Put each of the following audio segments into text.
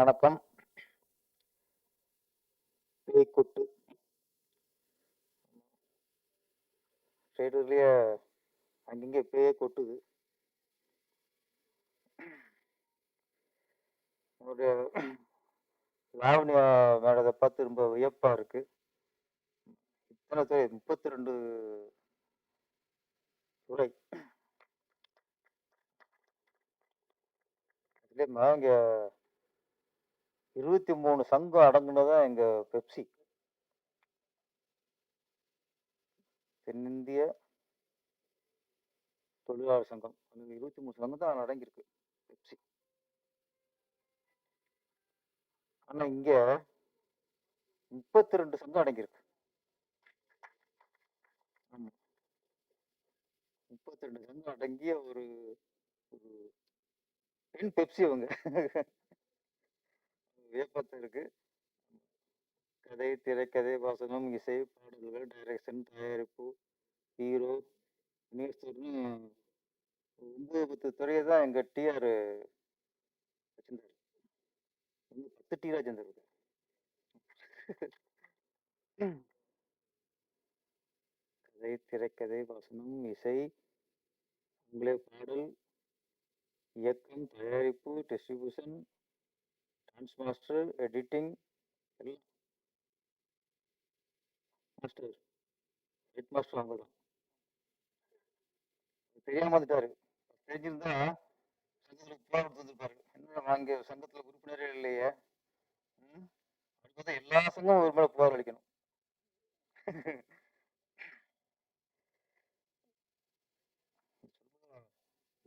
வணக்கம். பேய்க்குட்டு தேட்டர்லயே அங்கங்க பேயே கொட்டுது. ஒரு லாவண்யா மேடத்த பார்த்து ரொம்ப வியப்பா இருக்கு. இத்தன துறை 32 துறை. அதுலயும் இங்க 23 சங்கம் அடங்குனதா எங்க பெப்சி. தென்னிந்திய தொழிலாளர் சங்கம். 23 சங்கம் தான் அடங்கியிருக்கு பெப்சி. ஆனா இங்க 32 சங்கம் அடங்கியிருக்கு. ஆமா. 32 சங்கம் அடங்கிய ஒரு ஒரு பெண் பெப்சி அவங்க. வியப்பாத்தான் இருக்கு. கதை, திரைக்கதை, வசனம், இசை, பாடல்கள், டைரக்ஷன், தயாரிப்பு, ஹீரோ, இன்வெஸ்டர்னு 9, 10 துறையை தான் எங்க டிஆர் வச்சிருந்தாரு. 10 டி ராஜேந்தர். கதை, திரைக்கதை, வசனம், இசை, உங்களே பாடல், இயக்கம், தயாரிப்பு, டிஸ்ட்ரிபியூஷன், டான்ஸ் மாஸ்டர், எடிட்டிங், எல்லாம் மாஸ்டர். ஹெட் மாஸ்டர் அவங்க தான். தெரியாம வந்துட்டாரு. தெரிஞ்சிருந்தா சங்கத்துல புகார் கொடுத்து வந்திருப்பாரு. என்ன வாங்க சங்கத்துல உறுப்பினரே இல்லையே. அப்படி பார்த்தா எல்லா சங்கமும் ஒரு மேல புகார் அளிக்கணும்.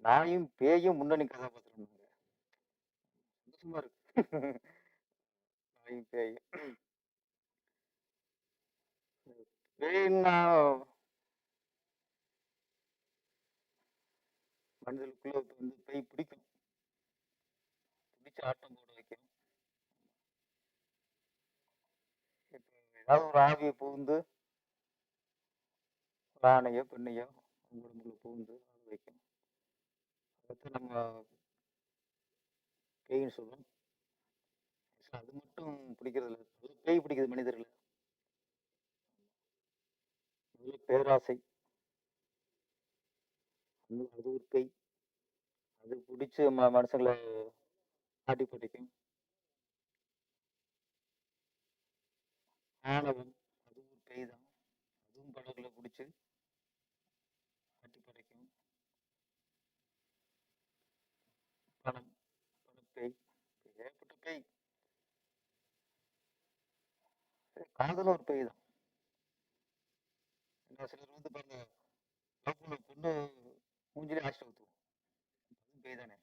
நாயும் பேயும் முன்னணி கதாபாத்திரம். சந்தோஷமா இருக்கு. நாயும் பேயும். பேய்னா மனிதனுக்குள்ள வந்து பேய் பிடிக்கும். பிடிச்சு ஆட்டம் போட வைக்கும். இப்போ ஏதாவது ஒரு ஆவியை புகுந்து ஒரு ஆணையோ பெண்ணையோ உடம்புல புகுந்து ஆட வைக்கும். அதை நம்ம பேய்ன்னு சொல்றோம். அது மட்டும் பிடிக்கிறது இல்லை. பேய் பிடிக்குது மனிதர்கள். முதல்ல பேராசை, அது ஒரு பேய். அது பிடிச்சு மனுஷங்களை ஆட்டி படைக்கும். ஆணவம், அது ஒரு பேய் தான். அதுவும் படகுல பிடிச்சு ஆட்டி படைக்கும். பணம், பணப்பேய், ஏகப்பட்ட பேய். காதலும் ஒரு பேய் தான். ஏன்னா சிலர் வந்து பாருங்க, லவ் பண்ண பொண்ணு மூஞ்சிலே ஆசிட் ஊற்றுவோம். அதுவும் பேய் தானே.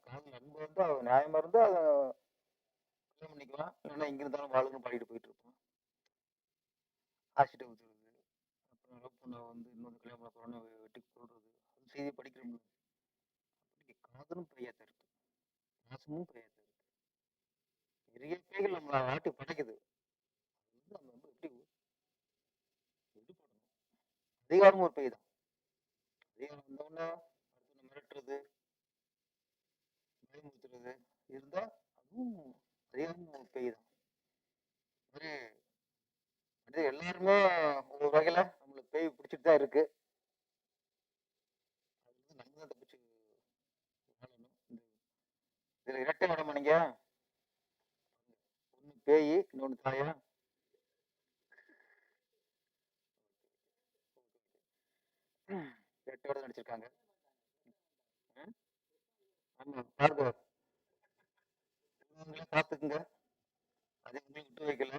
காதல் அன்பு வந்து அவன் நியாயமா இருந்தா அதை கல்யாணம் பண்ணிக்கலாம். இல்லைன்னா இங்க இருந்தாலும் வாழுன்னு பாடிட்டு போயிட்டு இருப்பான். ஆசிட்டை ஊற்றுறது, அப்புறம் லவ் பண்ண வந்து இன்னொரு கல்யாணம் பண்ண போறோன்னு வெட்டி கொள்றது, அது செய்தி படிக்கிறோம்ல. அப்படி காதலும் பேயாத்தான் இருக்கு. பாசமும் பேயாத்தான் இருக்கு. நிறைய பேய்கள் நம்மளை ஆட்டி படைக்குது. அது வந்து நம்ம வந்து எப்படி விடுபடணும். அதிகாரமும் ஒரு பேய் தான். அதிகாரம் வந்தோடனே அடுத்து மிரட்டுறது, பயமுறுத்துறது இருந்தா அதுவும் அதிகாரமும் ஒரு பேய் தான். மாதிரி அது எல்லாருமே ஒரு வகையில நம்மளுக்கு பேய் பிடிச்சிட்டு தான் இருக்கு. அது வந்து நம்ம தான் தப்பிச்சு வாழணும். இதுல இரட்டை வேடமா நீங்க? ஒண்ணு பேய், இன்னொன்னு தாயா? இரட்டை வேடம் நடிச்சிருக்காங்க. ஆமா பாருங்க, பார்த்துக்குங்க. அதே உங்களுக்கு விட்டு வைக்கல.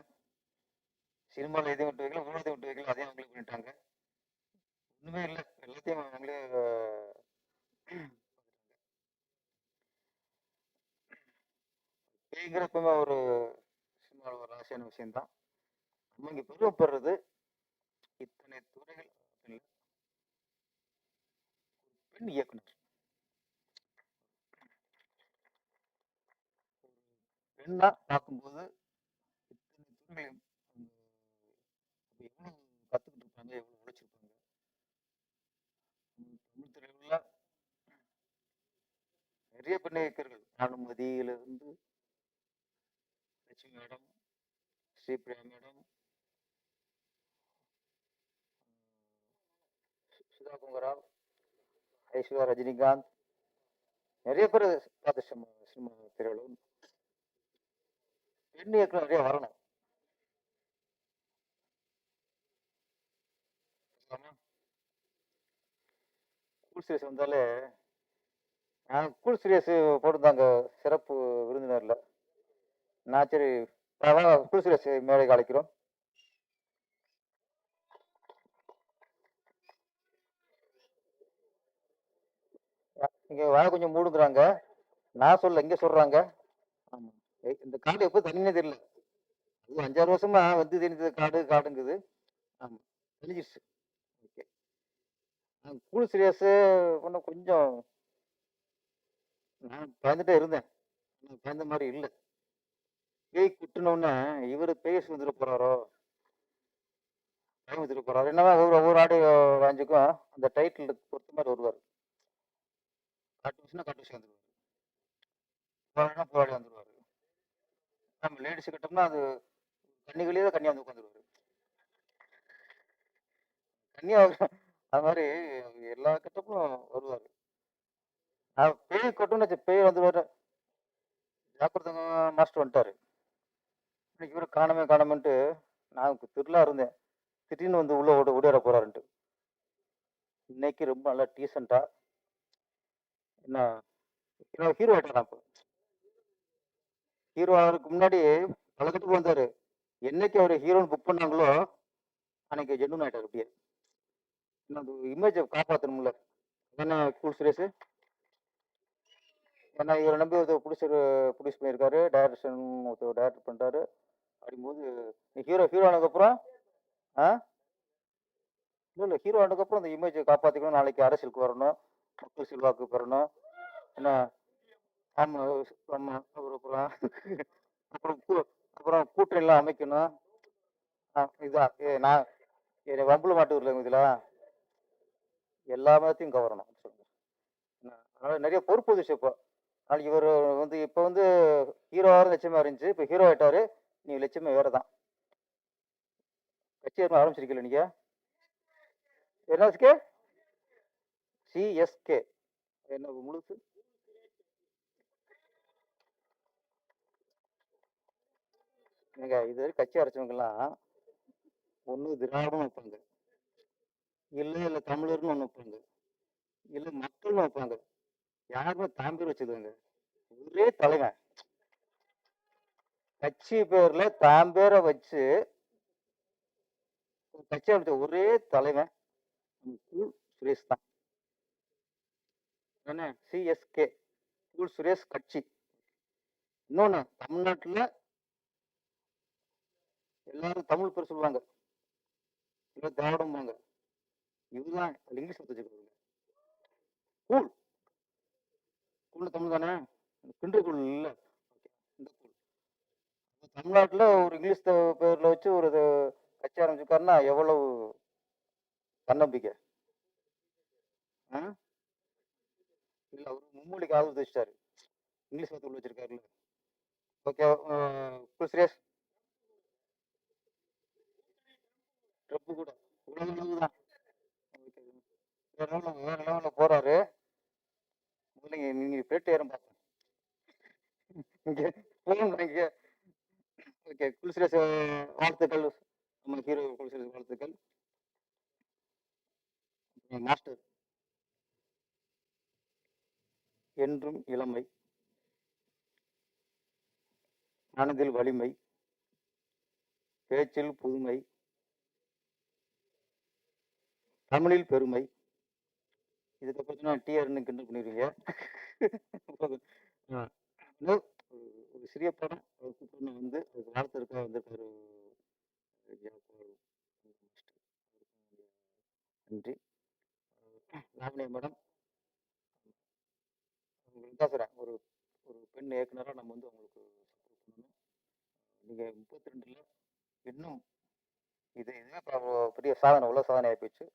சினிமாவில் எதையும் விட்டு வைக்கல, ஊழலையும் விட்டு வைக்கல, அதையும் அவங்களே பண்ணிட்டாங்க. ஒண்ணுமே இல்லை, எல்லாத்தையும் அவங்களே பேய்ங்கிறப்ப ஒரு சினிமாவில் ஒரு ராசியான விஷயம்தான். நம்ம இங்க பெருமைப்படுறது இத்தனை துறைகள். பெண் இயக்குனர், பெண்ணா பார்க்கும்போது இத்தனை துறைகளையும் எவ்வளவு கத்துக்கிட்டு இருப்பாங்க, எவ்வளவு உழைச்சிருப்பாங்க. தமிழ் திரையுள்ள நிறைய பெண் இயக்குனர்கள் அனுமதியிலிருந்து லட்சுமி மேடம், ஸ்ரீபிரியா மேடம், சுதா குங்கராவ், ஐஸ்வர்யா ரஜினிகாந்த், நிறைய பேர் பார்த்த சினிமா சினிமா திரையுலகம். பெண் இயக்குனர் நிறைய வரணும். கூல் சீரியஸ் வந்தாலே கூல் சீரியஸ் போட்டிருந்தாங்க சிறப்பு விருந்தினர்ல. நான் சரி கூல் சீரியஸ் மேடைக்கு அழைக்கிறோம். இங்க வாய கொஞ்சம் மூடுங்கிறாங்க. நான் சொல்ல இங்க சொல்றாங்க. ஆமா. இந்த காடு எப்போ தனியே தெரியல. அது 5-6 வருஷமா வந்து தெரிஞ்சது காடு காடுங்குது. ஆமா. தெரிஞ்சிருச்சு. ஓகே. கூல் சீரியஸ் பண்ண கொஞ்சம் நான் பயந்துட்டே இருந்தேன். பயந்த மாதிரி இல்லை. பேய் குட்டுனோடனே இவரு பேய் வந்துட போறாரோ, டைம் வந்துட போறாரு. என்னவா ஒவ்வொரு ஆடியோ லான்ச்சுக்கும் அந்த டைட்டில் பொறுத்த மாதிரி வருவார். காட்டு விஷயம் காட்டு விஷயம் வந்துருவாரு. போராடினா போராடி வந்துருவாரு. நம்ம லேடிஸ் கிட்டோம்னா அது கன்னிகளே தான் கன்னியா வந்து உட்காந்துருவாரு. கன்னியா அது மாதிரி எல்லா கட்டப்பும் வருவாரு. பேய் கட்டுன்னு பேய் வந்துருவாரு. ஜாக்கிரதங்க மாஸ்டர் வந்துட்டாரு. இன்னைக்கு இவரு காணமே காணமென்ட்டு நான் திருளா இருந்தேன். திடீர்னு வந்து உள்ள ஓடியார போறாருன்ட்டு. இன்னைக்கு ரொம்ப நல்லா டீசெண்டா என்ன ஹீரோ ஆயிட்டாராம். இப்போ ஹீரோ ஆகிறதுக்கு முன்னாடி பழக்கத்துக்கு வந்தாரு. என்னைக்கு அவர் ஹீரோன்னு புக் பண்ணாங்களோ அன்னைக்கு ஜென்மன் ஆயிட்டாரு. அப்படியே அந்த இமேஜை காப்பாற்றணும்ல. என்ன கூல் சுரேஷ். ஏன்னா இவரை நம்பி ஒருத்தர் ப்ரொடியூஸ் பண்ணியிருக்காரு, டைரக்ஷன் ஒருத்தர் டைரக்ட் பண்ணிட்டாரு. அப்படிங்கும்போது ஹீரோ ஆனதுக்கப்புறம் இல்லை ஹீரோ ஆனதுக்கப்புறம் அந்த இமேஜை காப்பாற்றிக்கணும். நாளைக்கு அரசியலுக்கு வரணும், மக்கள் செல்வாக்கு பெறணும். என்ன ஆமா ஆமா அப்புறம் அப்புறம் அப்புறம் கூட்டணிலாம் அமைக்கணும். இதுதான் நான் வம்புல மாட்டு வரல இதுல எல்லா மதத்தையும் கவரணும் சொல்லுங்க. அதனால நிறைய பொறுப்பு வந்துச்சு இப்போ. நாளைக்கு இவர் வந்து இப்போ வந்து ஹீரோவாக லட்சியமா இருந்துச்சு, இப்போ ஹீரோ ஆயிட்டாரு. நீ லட்சியமே வேற தான். கட்சி ஆரம்பிச்சிருக்கீங்க நீங்க. என்னஸ்கே சிஎஸ்கே என்ன முழுசு நீங்க இது கட்சி அரைச்சவங்கெல்லாம் ஒன்று திராவிடம் வைப்பாங்க, இல்லை தமிழர்னு ஒன்று வைப்பாங்க, இல்லை மக்கள்னு வைப்பாங்க. யாருமே தாம்பேர் வச்சுக்குவாங்க. ஒரே தலைவன் கட்சி பேர்ல தாம்பேரை வச்சு கட்சி அமைச்ச ஒரே தலைவன் கூல் சுரேஷ் தான். என்ன சிஎஸ்கே கூல் சுரேஷ் கட்சி. இன்னொன்னு தமிழ்நாட்டுல எல்லாரும் தமிழ் பேர் சொல்லுவாங்க, இல்லை திராவிடம்பாங்க. இதுதான் இங்கிலீஷ் வச்சுக்கோங்க. கூல் கூல் தமிழ் தானே, கிண்டு கூல் இல்லை. இந்த கூல் தமிழ்நாட்டுல ஒரு இங்கிலீஷ் பேர்ல வச்சு ஒரு கட்சி ஆரம்பிச்சிருக்காருன்னா எவ்வளவு தன்னம்பிக்கை. இல்ல அவர் மும்மொழிக்கு ஆதரவு வச்சிட்டாரு, இங்கிலீஷ் வார்த்தை உள்ள வச்சிருக்காருல்ல. ஓகே சுரேஷ் ட்ரப்பு கூட உலக அளவுதான். வேற லெவல்ல போறாரு. முதல்ல நீங்க பேட்டு ஏறம் பார்த்தேன் இங்க போகணும் இங்க. ஓகே குல்சுரேஷ் வாழ்த்துக்கள். நம்ம ஹீரோ குல்சுரேஷ் வாழ்த்துக்கள். மாஸ்டர் என்றும் இளமை, மனதில் வலிமை, பேச்சில் புதுமை, தமிழில் பெருமை. இதுக்கப்புறம் டிஆர்னு கிண்டல் பண்ணிடுவீங்க. ஒரு சிறிய படம் வந்து அதுக்கு வாழ்த்திருக்கா வந்திருக்காரு. நன்றி. லாவண்யா மேடம் உங்களுக்கு தான் சொல்கிறேன், ஒரு ஒரு பெண் இயக்குனராக நம்ம வந்து உங்களுக்கு சப்போர்ட் பண்ணணும். நீங்கள் 32ல் இன்னும் இதுவே பெரிய சாதனை, உள்ள சாதனை ஆகிப்போச்சு.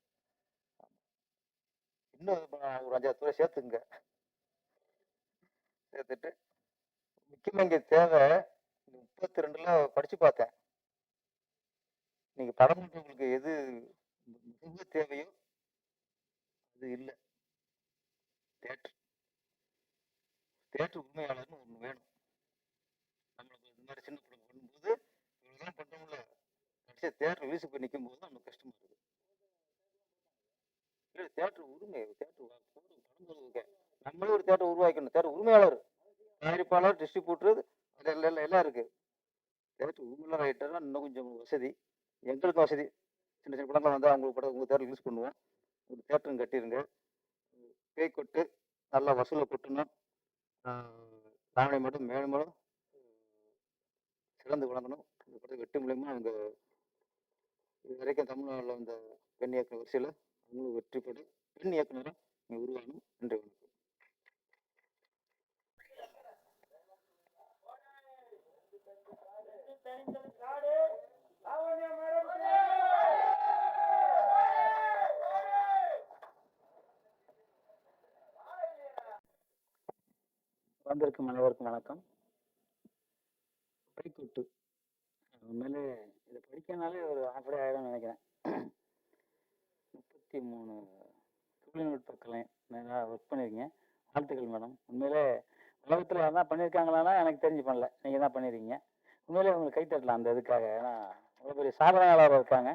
இன்னும் ஒரு 5-6 துறை சேர்த்துங்க. சேர்த்துட்டு முக்கியமாக இங்கே தேவை 32ல படித்து பார்த்தேன். நீங்கள் படம் பண்ணுறவங்களுக்கு எது மிக தேவையோ அது இல்லை. தேட்டர் உரிமையாளர்னு ஒன்று வேணும். நம்மளுக்கு இந்த மாதிரி சின்ன படம் பண்ணும்போது இவங்கெல்லாம் பண்ணுறோம்ல, கடைசியாக தேட்டர் ரிலீஸ் பண்ணி நிற்கும் போது நம்மளுக்கு கஷ்டமாக இருக்குது. இல்லை தேட்டர் உரிமை, தேட்டர் படம் சொல்லுங்க, நம்மளே ஒரு தேட்டர் உருவாக்கணும். தேட்டர் உரிமையாளர், தயாரிப்பாளர், டிஸ்ட்ரிபியூட்டர், எல்லாம் இருக்குது. தேட்டர் உரிமையாளர் ஆகிட்டா இன்னும் கொஞ்சம் வசதி, எங்களுக்கும் வசதி. சின்ன சின்ன படங்கள் வந்து அவங்களுக்கு படம் உங்கள் தேட்டர் ரிலீஸ் பண்ணுவோம். ஒரு தேட்டரும் கட்டிடுங்க, பேய் கொட்டு நல்லா வசூலை கொட்டணும். தாவணை மட்டும் மேலும் மேலும் சிறந்து விளங்கணும். இந்த படத்தை வெற்றி மூலயமா அவங்க இது வரைக்கும் தமிழ்நாட்டில் வந்த பெண் இயக்குனர் வரிசையில் அவங்களும் வெற்றி பெற்று பெண் இயக்குனராக உருவாகணும். நன்றி, வணக்கம். வந்திருக்கும் அனைவருக்கும் வணக்கம். படிக்கூட்டு உண்மையிலே இதை படிக்கனாலே ஒரு ஆஃபரே ஆகிடும் நினைக்கிறேன். 33 தொழில்நுட்ப கலை நல்லா ஒர்க் பண்ணியிருக்கீங்க, வாழ்த்துக்கள் மேடம். உண்மையிலே உலகத்தில் யாரும் பண்ணியிருக்காங்களான்னா எனக்கு தெரிஞ்சு பண்ணல, நீங்கள் தான் பண்ணியிருக்கீங்க. உண்மையிலே உங்களுக்கு கை தட்டலாம் அந்த இதுக்காக. ஏன்னா அவ்வளோ பெரிய சாதனையாளர் இருக்காங்க.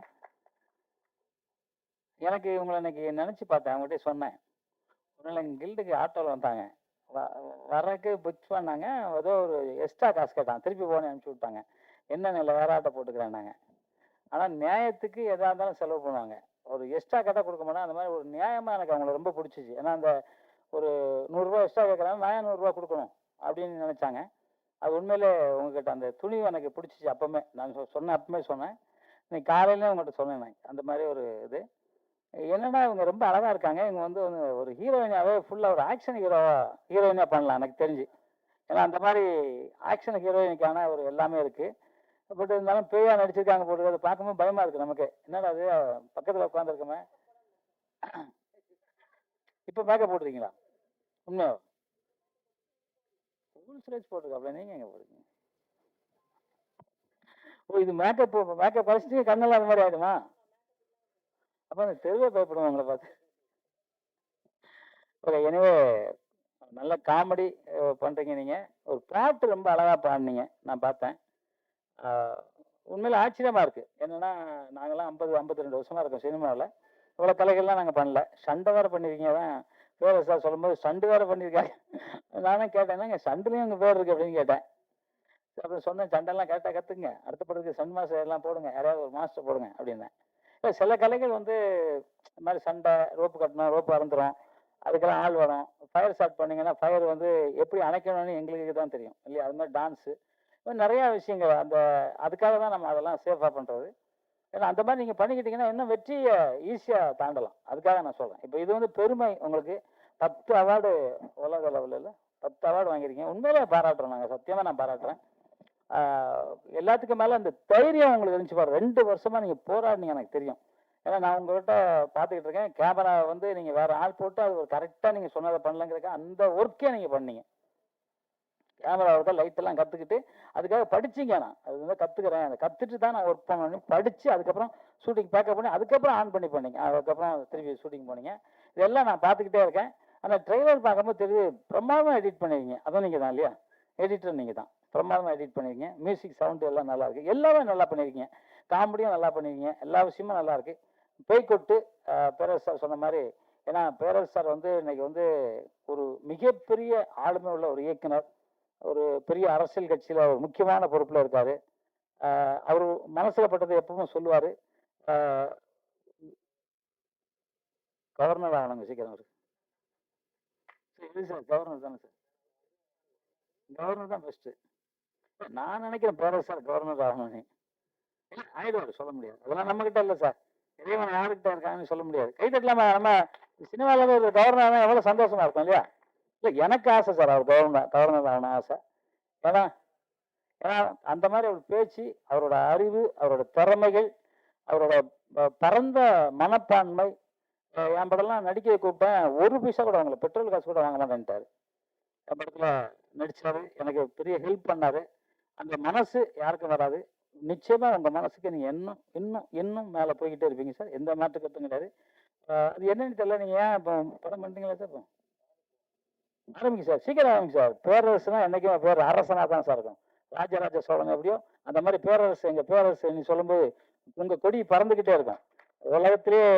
எனக்கு உங்களை இன்னைக்கு நினச்சி பார்த்தேன், அவங்ககிட்ட சொன்னேன். ஒன்றும் எங்கள் கில்டுக்கு ஆட்டோவில் வந்தாங்க, வர்றதுக்கு புக் பண்ணாங்க. ஏதோ ஒரு எக்ஸ்ட்ரா காசு கேட்டாங்க, திருப்பி போனே அனுப்பிச்சி விட்டாங்க. என்ன இல்லை வேற ஆட்டோ போட்டுக்கிறேன்னாங்க. ஆனால் நியாயத்துக்கு எதாக இருந்தாலும் செலவு பண்ணுவாங்க. ஒரு எக்ஸ்ட்ரா கேட்டால் கொடுக்க மாட்டேன். அந்த மாதிரி ஒரு நியாயமாக எனக்கு அவங்கள ரொம்ப பிடிச்சிச்சு. ஏன்னா அந்த ஒரு 100 எக்ஸ்ட்ரா கேட்குறாங்க, நான் 100 கொடுக்கணும் அப்படின்னு நினச்சாங்க. அது உண்மையிலே உங்ககிட்ட அந்த துணிவு எனக்கு பிடிச்சிச்சு. அப்போவுமே நான் சொன்னேன், அப்பவுமே சொன்னேன். இன்னைக்கு காலையிலே உங்கள்கிட்ட சொன்னேன். அந்த மாதிரி ஒரு இது என்னன்னா இவங்க ரொம்ப அழகா இருக்காங்க. இவங்க வந்து ஒரு ஹீரோயினாவே ஃபுல்லா ஒரு ஆக்ஷன் ஹீரோயினா பண்ணலாம் எனக்கு தெரிஞ்சு. ஏன்னா அந்த மாதிரி ஆக்ஷன் ஹீரோயினுக்கான ஒரு எல்லாமே இருக்கு. பட் இருந்தாலும் பேயா நடிச்சிருக்காங்க போட்டு அதை பார்க்கும்போது பயமா இருக்கு நமக்கு. என்னடா அது பக்கத்துல உட்காந்துருக்கோமே. இப்ப மேக்கப் போட்டுருக்கீங்களா? உண்மையா ஃபுல் ஸ்ட்ரெச் போட்டுருக்கா? அப்படி நீங்க எங்க போடுறீங்க? ஓ, இது மேக்கப் கழிச்சிட்டு கண்ணெல்லாம் அந்த மாதிரி ஆயிடுமா? அப்ப அந்த தெருவே பயப்படுவோம் உங்களை பார்த்து. ஓகே, எனவே நல்ல காமெடி பண்ணுறீங்க நீங்கள். ஒரு பாட்டு ரொம்ப அழகாக பாடினீங்க, நான் பார்த்தேன். உண்மையில் ஆச்சரியமாக இருக்குது. என்னென்னா நாங்கள்லாம் 52 வருஷமாக இருக்கோம் சினிமாவில். இவ்வளோ கலைகள்லாம் நாங்கள் பண்ணல. சண்டை வேறு பண்ணியிருக்கீங்க. தான் பேர் சார் சொல்லும்போது சண்டு வேறு பண்ணியிருக்காங்க. நானே கேட்டேன், என்னங்க சண்டுலேயும் உங்கள் பேர் இருக்குது அப்படின்னு கேட்டேன். அப்புறம் சொன்னேன், சண்டெல்லாம் கேட்டால் கற்றுக்குங்க, அடுத்த படத்துக்கு சன் மாஸ்டர் எல்லாம் போடுங்க, யாராவது ஒரு மாஸ்டர் போடுங்க அப்படின்னேன். சில கலைகள் வந்து இந்த மாதிரி சண்டை, ரோப்பு கட்டணும், ரோப்பு அறந்துடும், அதுக்கெல்லாம் ஆள் வரும். ஃபயர் ஸ்டார்ட் பண்ணிங்கன்னா ஃபயர் வந்து எப்படி அணைக்கணும்னு எங்களுக்கு தான் தெரியும் இல்லையா? அது மாதிரி டான்ஸு, நிறையா விஷயங்கள் அதுக்காக தான் நம்ம அதெல்லாம் சேஃபாக பண்ணுறது. ஏன்னா அந்த மாதிரி நீங்கள் பண்ணிக்கிட்டீங்கன்னா இன்னும் வெற்றியை ஈஸியாக தாண்டலாம். அதுக்காக நான் சொல்கிறேன். இப்போ இது வந்து பெருமை உங்களுக்கு. 10 அவார்டு உலக லெவலில் 10 அவார்டு வாங்கியிருக்கீங்க. உண்மையிலே பாராட்டுறோம், நாங்கள் சத்தியமாக நான் பாராட்டுறேன். எல்லாத்துக்கும் மேலே அந்த தைரியம் உங்களுக்கு இருந்துச்சு பாரு. 2 வருஷமாக நீங்கள் போராடினீங்க எனக்கு தெரியும். ஏன்னா நான் உங்கள்கிட்ட பார்த்துக்கிட்டு இருக்கேன். கேமரா வந்து நீங்கள் வேறு ஆள் போட்டு அது ஒரு கரெக்டாக நீங்கள் சொன்னதை பண்ணலங்கிறக்க அந்த ஒர்க்கே நீங்கள் பண்ணீங்க. கேமராவை தான் லைட்டெல்லாம் கற்றுக்கிட்டு அதுக்காக படிச்சிங்க. நான் அது வந்து கற்றுக்கிறேன், அதை கற்றுட்டு தான் நான் ஒர்க் பண்ணணும் படித்து அதுக்கப்புறம் ஷூட்டிங் பேக்கப் பண்ணி அதுக்கப்புறம் ஆன் பண்ணி பண்ணீங்க. அதுக்கப்புறம் திருப்பி ஷூட்டிங் போனீங்க. இதெல்லாம் நான் பார்த்துக்கிட்டே இருக்கேன். ஆனால் ட்ரெய்லர் பார்க்கும்போது தெரியுது பிரமாதமாக எடிட் பண்ணிருக்கீங்க. அதுவும் நீங்கள் தான் இல்லையா? எடிட்டர் நீங்கள் தான். பிரமாதமாக எடிட் பண்ணியிருக்கீங்க. மியூசிக் சவுண்டு எல்லாம் நல்லா இருக்குது. எல்லாமே நல்லா பண்ணியிருக்கீங்க. காமெடியும் நல்லா பண்ணியிருக்கீங்க. எல்லா விஷயமும் நல்லா இருக்குது. பேய்கொட்டு பேரரசு சார் சொன்ன மாதிரி, ஏன்னா பேரரசு சார் வந்து இன்னைக்கு வந்து ஒரு மிகப்பெரிய ஆளுமை உள்ள ஒரு இயக்குனர், ஒரு பெரிய அரசியல் கட்சியில் ஒரு முக்கியமான பொறுப்பில் இருக்காரு. அவர் மனசில் பட்டதை எப்பவும் சொல்லுவார். கவர்னர் ஆகணுங்க சீக்கிரம். அவர் இல்லை சார், கவர்னர் தானே சார்? கவர்னர் தான் பெஸ்ட்டு. நான் நினைக்கிறேன் பேரரசு சார் கவர்னர் ஆகணும்னு. ஆயிடுவார், சொல்ல முடியாது. அதெல்லாம் நம்மகிட்ட இல்லை சார். இறைவன் யாருக்கிட்ட இருக்காங்கன்னு சொல்ல முடியாது. கைத்தட்டலாமா? நம்ம சினிமாவில் ஒரு கவர்னர் எவ்வளோ சந்தோஷமா இருக்கும் இல்லையா? இல்லை எனக்கு ஆசை சார், அவர் கவர்னர் ஆகணும் ஆசை. ஏன்னா ஏன்னா அந்த மாதிரி அவர் பேச்சு, அவரோட அறிவு, அவரோட திறமைகள், அவரோட பரந்த மனப்பான்மை. என் படம்லாம் நடிக்க கூப்பிட்டேன், 1 பைசா கூட வாங்கல, பெட்ரோல் காசு கூட வாங்கலாம்னுட்டாரு. படத்துல நடிச்சாரு. எனக்கு பெரிய ஹெல்ப் பண்ணாரு. அந்த மனசு யாருக்கும் வராது. நிச்சயமா உங்க மனசுக்கு நீங்க இன்னும் இன்னும் இன்னும் மேல போய்கிட்டே இருப்பீங்க சார். எந்த மாற்று கருத்தும் கிடையாது. அது என்னன்னு தெரியல. நீங்க ஏன் இப்போ படம் பண்றீங்களா சார்? இப்போ ஆரம்பிங்க சார். சீக்கிரம் ஆரம்பிங்க சார். பேரரசுனா என்னைக்குமே பேர் அரசனா தான் சார் இருக்கும். ராஜராஜ சோழன் எப்படியோ அந்த மாதிரி பேரரசு, எங்க பேரரசு நீ சொல்லும்போது உங்க கொடி பறந்துகிட்டே இருக்கும். உலகத்திலேயே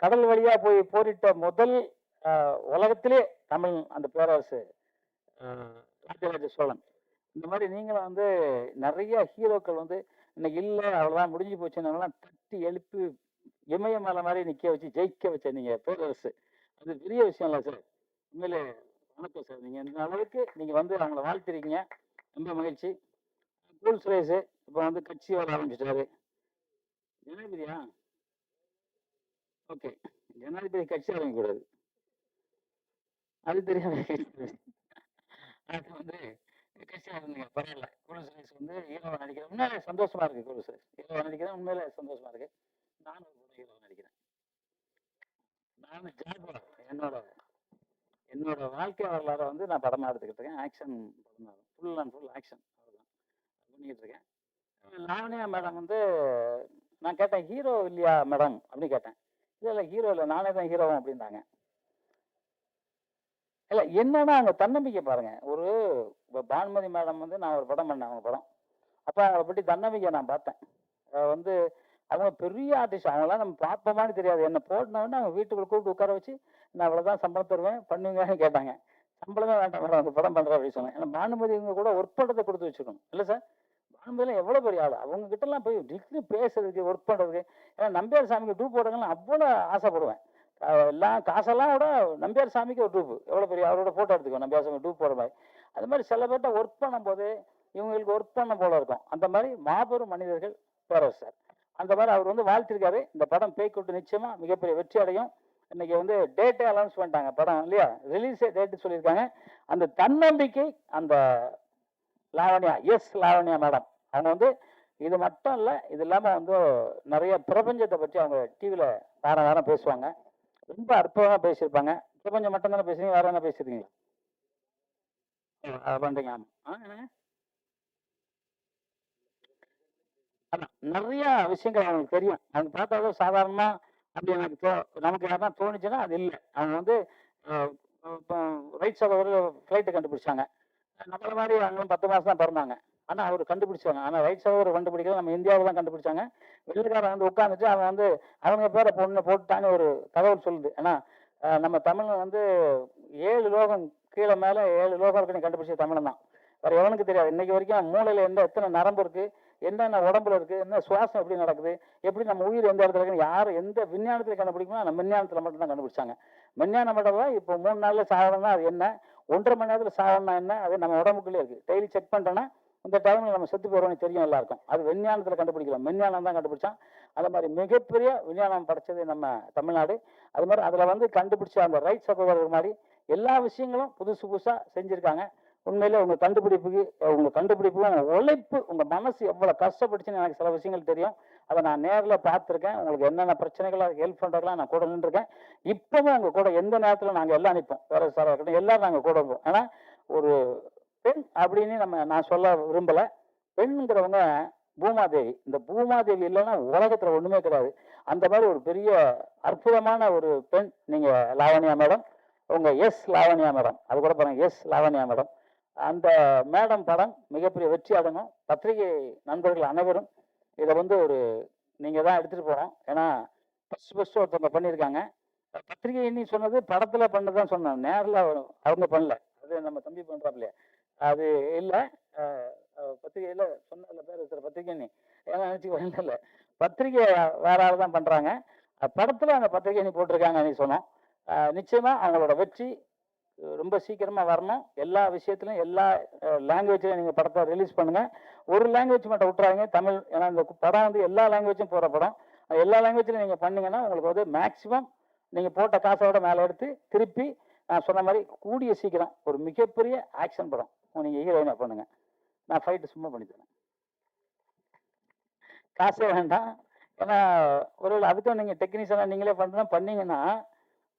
கடல் வழியா போய் போரிட்ட முதல் உலகத்திலே தமிழ் அந்த பேரரசு ராஜராஜ சோழன். இந்த மாதிரி நீங்களும் வந்து நிறைய ஹீரோக்கள் வந்து இன்னைக்கு இல்லை அவ்வளோதான் முடிஞ்சு போச்சுன்னா தட்டி எழுப்பி இமயமலை மாதிரி நிற்க வச்சு ஜெயிக்க வச்ச நீங்க பேரரசு. அது பெரிய விஷயம் இல்லை சார். உண்மையிலே வணக்கம் சார். நீங்க இந்த அளவுக்கு நீங்க வந்து அவங்கள வாழ்த்திருக்கீங்க. ரொம்ப மகிழ்ச்சி. கூல் சுரேஷ் இப்போ வந்து கட்சி வர ஆரம்பிச்சிட்டாரு. ஜனாதிபதியா? ஓகே. ஜனாதிபதி கட்சி ஆரம்பிக்கூடாது. அது தெரியாம அது வந்து கட்சி ஆரம்பிங்க பரவாயில்ல. கூல் சுரேஷ் வந்து ஹீரோவை நடிக்கிறேன். உண்மையிலே சந்தோஷமா இருக்கு. கூல் சுரேஷ் ஹீரோவை நடிக்கிறேன். உண்மையிலே சந்தோஷமா இருக்கு. நானும் கூட ஹீரோவை நடிக்கிறேன். நானும் ஜாகுவார் என்னோட என்னோட வாழ்க்கை வரலாறை வந்து நான் படமா எடுத்துக்கிட்டு இருக்கேன். ஆக்ஷன் படம் தான். ஃபுல் அண்ட் ஃபுல் ஆக்ஷன் அவ்வளோதான் பண்ணிக்கிட்டு இருக்கேன். லாவண்யா மேடம் வந்து நான் கேட்டேன் ஹீரோ இல்லையா மேடம் அப்படின்னு கேட்டேன். இல்லை இல்லை ஹீரோ இல்லை நானே தான் ஹீரோவும் அப்படின்னாங்க. இல்லை என்னன்னா அங்கே தன்னம்பிக்கை பாருங்க. ஒரு பானுமதி மேடம் வந்து நான் ஒரு படம் பண்ணேன் அவங்க படம். அப்போ அதை பற்றி தன்னம்பிக்கை நான் பார்த்தேன். வந்து அவங்க பெரிய ஆர்டிஸ்ட். அவங்களாம் நம்ம பார்ப்போமான்னு தெரியாது. என்னை போட்டினோடனே அவங்க வீட்டுக்குள்ள கூப்பிட்டு உட்கார வச்சு நான் அவ்வளோதான் சம்பளம் தருவேன் பண்ணுவீங்கன்னு கேட்டாங்க. சம்பளமே வேண்டாம் மேடம் அந்த படம் பண்ணுறேன் அப்படின்னு சொன்னேன். ஏன்னா பானுமதி இவங்க கூட ஒர்க் பண்ணுறதை கொடுத்து வச்சுக்கணும் இல்லை சார். பானுமதியெல்லாம் எவ்வளோ பெரிய ஆள். அவங்க கிட்டலாம் போய் டிகிரி பேசுறதுக்கு ஒர்க் பண்ணுறதுக்கு. ஏன்னா நம்பியார் சாமிக்கு டூப் போடுறதுலாம் அவ்வளோ ஆசைப்படுவேன். எல்லாம் காசெல்லாம் விட நம்பியார் சாமிக்கு ஒரு டூப் எவ்வளோ பெரிய அவரோட ஃபோட்டோ எடுத்துக்குவோம் நம்பியார் சாமி டூப் போடுற மாதிரி. அது மாதிரி சில பேர்ட்ட ஒர்க் பண்ணும்போது இவங்களுக்கு ஒர்க் பண்ண போல இருக்கும். அந்த மாதிரி மாபெரும் மனிதர்கள் பேரரசர். அந்த மாதிரி அவர் வந்து வாழ்த்திருக்காரு. இந்த படம் பேய்க்கூட்டு நிச்சயமா மிகப்பெரிய வெற்றி அடையும். இன்னைக்கு வந்து டேட்டே அனௌன்ஸ் பண்ணிட்டாங்க படம் இல்லையா, ரிலீஸே டேட்டு சொல்லியிருக்காங்க. அந்த தன்னம்பிக்கை அந்த லாவண்யா லாவண்யா மேடம் அவங்க வந்து இது மட்டும் இல்லை, இது இல்லாமல் வந்து நிறைய பிரபஞ்சத்தை பற்றி அவங்க டிவியில் வாரம் வாரம் பேசுவாங்க. ரொம்ப அற்புதமாக பேசியிருப்பாங்க. பிரபஞ்சம் மட்டும் தானே பேசுறீங்க, வேற என்ன பேசியிருக்கீங்களா? பண்ணுறீங்க. ஆமாம் என்னங்க அதான் நிறைய விஷயங்கள் அவங்களுக்கு தெரியும். அவங்க பார்த்தா சாதாரணமா அப்படி எனக்கு நமக்கு யாருன்னா தோணுச்சுன்னா அது இல்லை. அவங்க வந்து இப்போ ரைட் சகோதரர் ஃப்ளைட்டை கண்டுபிடிச்சாங்க. நம்மள மாதிரி அவங்களும் 10 மாதம் தான் பிறந்தாங்க. ஆனால் அவர் கண்டுபிடிச்சாங்க. ஆனால் ரைட் சகோதரர் கண்டுபிடிக்கல, நம்ம இந்தியாவில் தான் கண்டுபிடிச்சாங்க. வெள்ளைக்காரன் வந்து உட்காந்துச்சு அவன் வந்து அவங்க பேரை பொண்ணு போட்டுட்டாங்க ஒரு தகவல் சொல்லுது. ஏன்னா நம்ம தமிழ் வந்து 7 லோகம் கீழே மேலே 7 லோகம் இருக்குன்னு கண்டுபிடிச்ச தமிழன் தான். வேற எவனுக்கு தெரியாது. இன்னைக்கு வரைக்கும் மூளையில் எத்தனை நரம்பு இருக்கு, என்னென்ன உடம்புல இருக்கு, என்ன சுவாசம் எப்படி நடக்குது, எப்படி நம்ம உயிர் எந்த இடத்துல இருக்குன்னு யாரும் எந்த விஞ்ஞானத்தில் கண்டுபிடிக்கணும், நம்ம விஞ்ஞானத்தில் மட்டும் தான் கண்டுபிடிச்சாங்க. விஞ்ஞானம் மட்டும் தான் இப்போ 3 நாள்ல சாகணும்னா அது என்ன, 1.5 மணி நேரத்தில் சாகணும்னா என்ன, அது நம்ம உடம்புக்குள்ளே இருக்கு. டெய்லி செக் பண்ணிட்டோன்னா இந்த டைம்ல நம்ம செத்து போறோம்னு தெரியும் எல்லாருக்கும். அது விஞ்ஞானத்தில் கண்டுபிடிக்கலாம். விஞ்ஞானம் தான் கண்டுபிடிச்சான். அது மாதிரி மிகப்பெரிய விஞ்ஞானம் படைச்சது நம்ம தமிழ்நாடு. அது மாதிரி அதில் வந்து கண்டுபிடிச்ச அந்த ரைட் சகோதரர் மாதிரி எல்லா விஷயங்களும் புதுசு புதுசாக செஞ்சுருக்காங்க. உண்மையிலே உங்க கண்டுபிடிப்புக்கு உங்க உழைப்பு உங்க மனசு எவ்வளவு கஷ்டப்பட்டுச்சுன்னு எனக்கு சில விஷயங்கள் தெரியும். அதை நான் நேரில் பார்த்துருக்கேன். உங்களுக்கு என்னென்ன பிரச்சனைகளோ ஹெல்ப் பண்றதுலாம் நான் கூட நின்றுருக்கேன். இப்பவும் உங்க கூட எந்த நேரத்தில் நாங்கள் எல்லாம் நிற்போம். வேற சாராக இருக்கட்டும் எல்லாரும் நாங்கள் கூட இருப்போம். ஏன்னா ஒரு பெண் அப்படின்னு நான் சொல்ல விரும்பல. பெண்ங்கிறவங்க பூமாதேவி. இந்த பூமாதேவி இல்லைன்னா உலகத்துல ஒண்ணுமே கிடையாது. அந்த மாதிரி ஒரு பெரிய அற்புதமான ஒரு பெண் நீங்க லாவண்யா மேடம். உங்க லாவண்யா மேடம் அது கூட பாருங்க, லாவண்யா மேடம். அந்த மேடம் படம் மிகப்பெரிய வெற்றி அடையணும். பத்திரிகை நண்பர்கள் அனைவரும் இதை வந்து ஒரு நீங்க தான் எடுத்துட்டு போறோம். ஏன்னா ஃபர்ஸ்ட் ஒருத்தவங்க பண்ணியிருக்காங்க. பத்திரிகை நீ சொன்னது படத்துல பண்ணதான் சொன்னேன், நேரில் அவங்க பண்ணல. அது நம்ம தம்பி பண்றாப்லையா அது இல்லை. பத்திரிகையில சொன்ன பேர் இருக்கிற பத்திரிகை நீ ஏன்னா நினைச்சு இல்லை, பத்திரிகை வேற ஆள் தான் பண்றாங்க. படத்துல அந்த பத்திரிகை நீ போட்டிருக்காங்க நீ சொன்னோம். நிச்சயமா அவங்களோட வெற்றி ரொம்ப சீக்கிரமா வரணும். எல்லா விஷயத்திலும் எல்லா லாங்குவேஜ்லையும் நீங்க படத்தை ரிலீஸ் பண்ணுங்க. ஒரு லாங்குவேஜ் மட்டும் விட்டுறாங்க தமிழ். ஏன்னா இந்த படம் வந்து எல்லா லாங்குவேஜும் போற படம். எல்லா லாங்குவேஜ்லையும் நீங்க பண்ணீங்கன்னா உங்களுக்கு வந்து மேக்சிமம் நீங்க போட்ட காசோட மேலே எடுத்து திருப்பி நான் சொன்ன மாதிரி கூடிய சீக்கிரம் ஒரு மிகப்பெரிய ஆக்ஷன் படம் நீங்க ஹீரோயினா பண்ணுங்க. நான் ஃபைட்டு சும்மா பண்ணி தரேன், காசே வேண்டாம். ஏன்னா ஒருவேளை அதுக்கும் நீங்க டெக்னீஷியனா நீங்களே பண்ணீங்கன்னா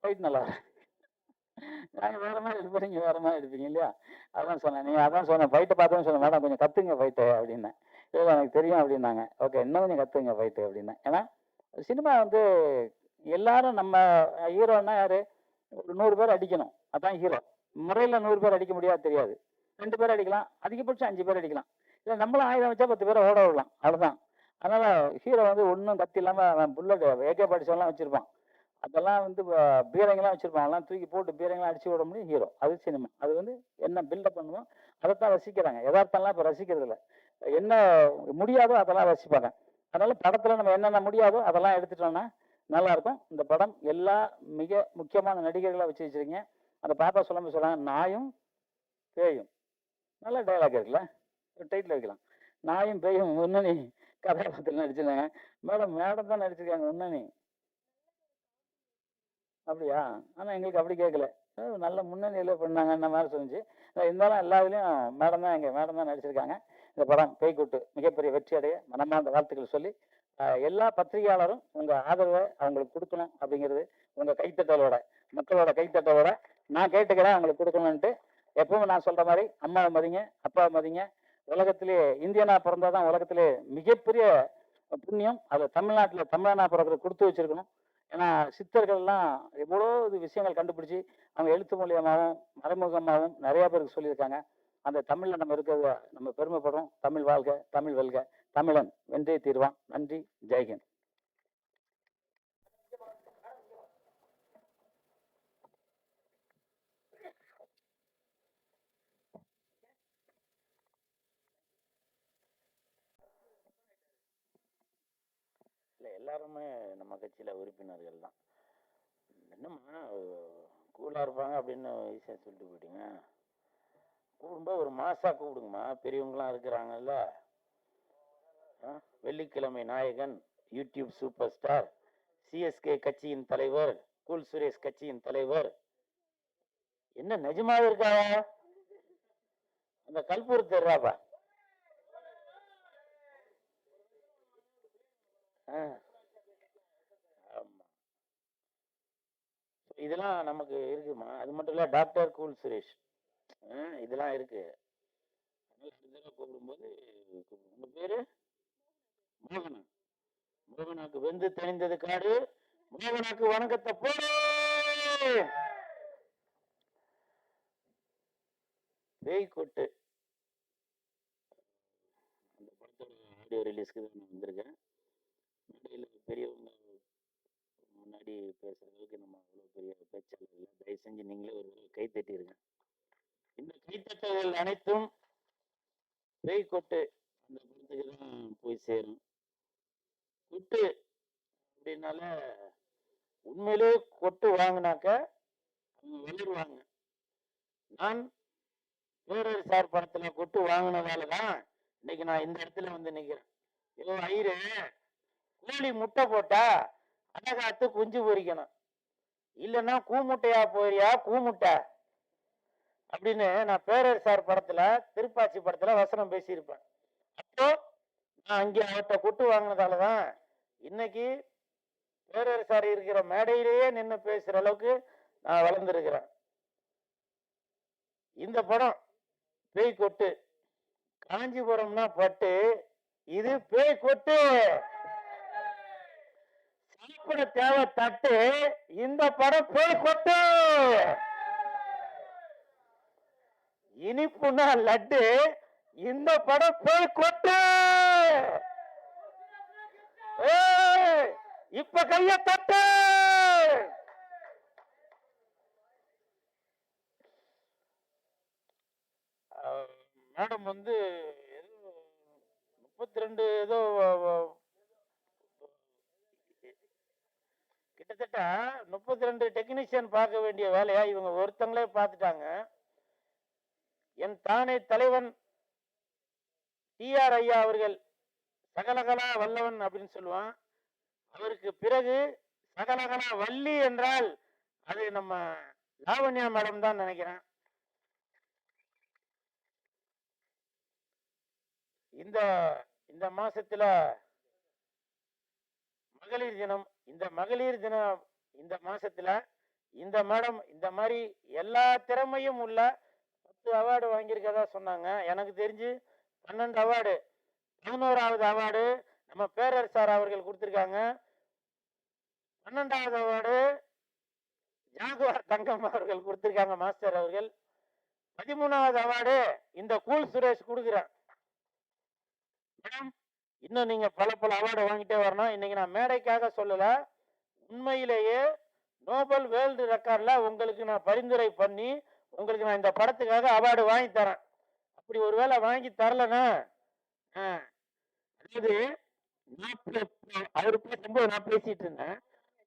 ஃபைட் நல்லா இருக்கும். நாங்க வேற மாதிரி எடுப்போம், நீங்க வேற மாதிரி எடுப்பீங்க இல்லையா? அதான் சொன்னேன். நீங்க அதான் சொன்னேன். ஃபைட்ட பார்த்தோன்னே சொன்னேன், மேடம் கொஞ்சம் கத்துங்க ஃபைட்டு அப்டின்னேன். இல்ல எனக்கு தெரியும் அப்டின்னாங்க. ஓகே இன்னும் கொஞ்சம் கத்துங்க ஃபைட்டு அப்டின்னேன். ஏன்னா, சினிமா வந்து எல்லாரும் நம்ம ஹீரோன்னா யாரு? ஒரு 100 பேர் அடிக்கணும். அதான் ஹீரோ. முறையில 100 பேர் அடிக்க முடியாது தெரியாது. 2 பேர் அடிக்கலாம். அதிகபட்சம் 5 பேர் அடிக்கலாம். இல்ல நம்மளும் ஆயுதம் வச்சா 10 பேர ஓட விடலாம். அவ்வளவுதான். அதனால ஹீரோ வந்து ஒண்ணும் கத்தி இல்லாம அவன் புல்லட் AK-47 வச்சிருப்பான். அதெல்லாம் வந்து பீரங்கிலாம் வச்சிருப்பான். அதெல்லாம் தூக்கி போட்டு பீரங்கிலாம் அடிச்சு விட முடியும் ஹீரோ. அது சினிமா. அது வந்து என்ன பில்டப் பண்ணுமோ அதைத்தான் ரசிக்கிறாங்க. யதார்த்தம்லாம் இப்ப ரசிக்கிறது இல்ல. என்ன முடியாதோ அதெல்லாம் ரசிப்பாங்க. அதனால படத்துல நம்ம என்னென்ன முடியாதோ அதெல்லாம் எடுத்துட்டோம்னா நல்லா இருக்கும். இந்த படம் எல்லா மிக முக்கியமான நடிகர்களா வச்சு வச்சிருக்கீங்க. அந்த பாப்பா சொல்லும்போது சொல்றாங்க நாயும் பேயும். நல்ல டயலாக் இருக்குல்ல? ஒரு டைட்டில் வைக்கலாம். நாயும் பேயும் முன்னணி கதாபாத்திரம் நடிச்சிருந்தாங்க. மேடம் மேடம் தான் நடிச்சிருக்காங்க முன்னணி. அப்படியா? ஆனா எங்களுக்கு அப்படி கேட்கல. நல்ல முன்னணியில பண்ணாங்கன்ன மாரி சொன்னுச்சு. இருந்தாலும் எல்லா இதுலயும் மேடம் தான் நடிச்சிருக்காங்க. இந்த படம் பேய்க்கூத்து மிகப்பெரிய வெற்றி அடைய மனமார்ந்த வாழ்த்துக்கள் சொல்லி, எல்லா பத்திரிகையாளரும் உங்க ஆதரவ அவங்களுக்கு குடுக்கணும் அப்படிங்கிறது உங்க கைத்தட்டலோட, மக்களோட கைத்தட்டலோட நான் கேட்டுக்கிறேன் அவங்களுக்கு குடுக்கணும்ன்ட்டு. எப்பவும் நான் சொல்ற மாரி அம்மாவ மதிங்க, அப்பாவ மதிங்க. உலகத்திலேயே இந்தியனா பிறந்தா தான் உலகத்திலேயே மிகப்பெரிய புண்ணியம். அது தமிழ்நாட்டுல தமிழனா பிறக்கறதுக்கு குடுத்து வச்சிருக்கணும். ஏன்னா சித்தர்கள்லாம் எவ்வளோ இது விஷயங்கள் கண்டுபிடிச்சு அவங்க எழுத்து மூலியமாகவும் மறைமுகமாகவும் நிறைய பேருக்கு சொல்லியிருக்காங்க. அந்த தமிழ்ல நம்ம இருக்கிறத நம்ம பெருமைப்படுறோம். தமிழ் வாழ்க, தமிழ் வெல்க, தமிழன் வென்றே தீர்வான். நன்றி, ஜெய்ஹிந்த். இல்லை எல்லாருமே நம்ம கட்சியில் உறுப்பினர்கள் தான். என்னம்மா கூலாக இருப்பாங்க அப்படின்னு ஈஸியாக சொல்லிட்டு போயிட்டீங்க. கூடும்போது ஒரு மாசா கூப்பிடுங்கம்மா, பெரியவங்களாம் இருக்கிறாங்கல்ல. வெள்ளிக்கிழமை நாயகன், யூடியூப் சூப்பர் ஸ்டார், சிஎஸ்கே கட்சியின் தலைவர், கூல் சுரேஷ் கட்சியின் தலைவர். என்ன நிஜமாவே இருக்காவா? அந்த கல்பூர் தெரியாப்பா. ஆமா, இதெல்லாம் நமக்கு இருக்குமா? அது மட்டும் இல்ல, டாக்டர் கூல் சுரேஷ் இதெல்லாம் இருக்கு. கூப்பிடும்போது உங்க பேரு மோகனா. மோகனாக்கு வெந்து தெரிந்தது காடு. மோகனாக்கு வணக்கத்தை போடு. பேய்கொட்டு அந்த படத்தோட ஆடியோ ரிலீஸ்க்கு தான் நான் வந்திருக்கேன். மேடையில் பெரியவங்க முன்னாடி பேசுறதுக்கு நம்ம அவ்வளோ பெரிய பேச்சாளர் இல்லை. தயவு செஞ்சு நீங்களே ஒரு கை தட்டிருங்க. இந்த கைத்தட்டல்கள் அனைத்தும் பேய்கொட்டு அந்த படத்துக்கு தான் போய் சேரும். கொட்டு அப்படின்னால உண்மையிலே கொட்டு வாங்கினாக்க அவங்க வளருவாங்க. நான் பேரர் சார் படத்துல கொட்டு வாங்கினதாலதான் இன்னைக்கு நான் இந்த இடத்துல வந்து நிக்கிறேன். ஐயோ ஐயரு, கோழி முட்டை போட்டா அடகாத்து குஞ்சு பொரிக்கணும், இல்லைன்னா கூமுட்டையா போறியா கூமுட்டை அப்படின்னு நான் பேரர் சார் படத்துல, திருப்பாச்சி படத்துல வசனம் பேசியிருப்பேன். அப்போ நான் அங்கே அவர்கிட்ட கொட்டு வாங்கினதாலதான் இன்னைக்கு பேரர் சார் இருக்கிற மேடையிலேயே நின்று பேசுற அளவுக்கு நான் வளர்ந்துருக்கிறேன். இந்த படம் பேய் கொட்டு, காஞ்சிபுரம்னா பட்டு, இது பேய் கொட்டு. சாப்பிட தேவை தட்டு, இந்த படம் பேய் கொட்டு. இனிப்புனா லட்டு, இந்த படம் பேய் கொட்டு. இப்ப கைய தட்டு. மேடம் வந்து 32 ஏதோ கிட்டத்தட்ட 32 டெக்னீஷியன் பார்க்க வேண்டிய வேலையா இவங்க ஒருத்தங்களே பார்த்துட்டாங்க. என் தானே தலைவன் TR ஐயா அவர்கள் சகலகலா வல்லவன் அப்படின்னு சொல்லுவான். அவருக்கு பிறகு சகலகலா வள்ளி என்றால் அது நம்ம லாவண்யா மேடம் தான் நினைக்கிறேன். இந்த இந்த மாசத்துல மகளிர் தினம், இந்த மகளிர் தினம் இந்த மாசத்துல இந்த மேடம் இந்த மாதிரி எல்லா திறமையும் உள்ள 10 அவார்டு வாங்கியிருக்கதா சொன்னாங்க. எனக்கு தெரிஞ்சு 12 அவார்டு, 11வது அவார்டு நம்ம பேரரசு சார் அவர்கள் கொடுத்துருக்காங்க. 12வது அவார்டு ஜாகுவார் தங்கம் அவர்கள் கொடுத்துருக்காங்க, மாஸ்டர் அவர்கள். 13வது அவார்டு இந்த கூல் சுரேஷ் கொடுக்குறேன். மேடம் இன்னும் நீங்க பல பல அவார்டு வாங்கிட்டே வரணும். இன்னைக்கு நான் மேடைக்காக சொல்லல, உண்மையிலேயே நோபல் வேர்ல்டு ரெக்கார்ட்ல உங்களுக்கு நான் பரிந்துரை பண்ணி உங்களுக்கு நான் இந்த படத்துக்காக அவார்டு வாங்கி தரேன். அப்படி ஒருவேளை வாங்கி தரலன்னா அதாவது அவரு பேசும்போது நான் பேசிட்டு இருந்தேன்,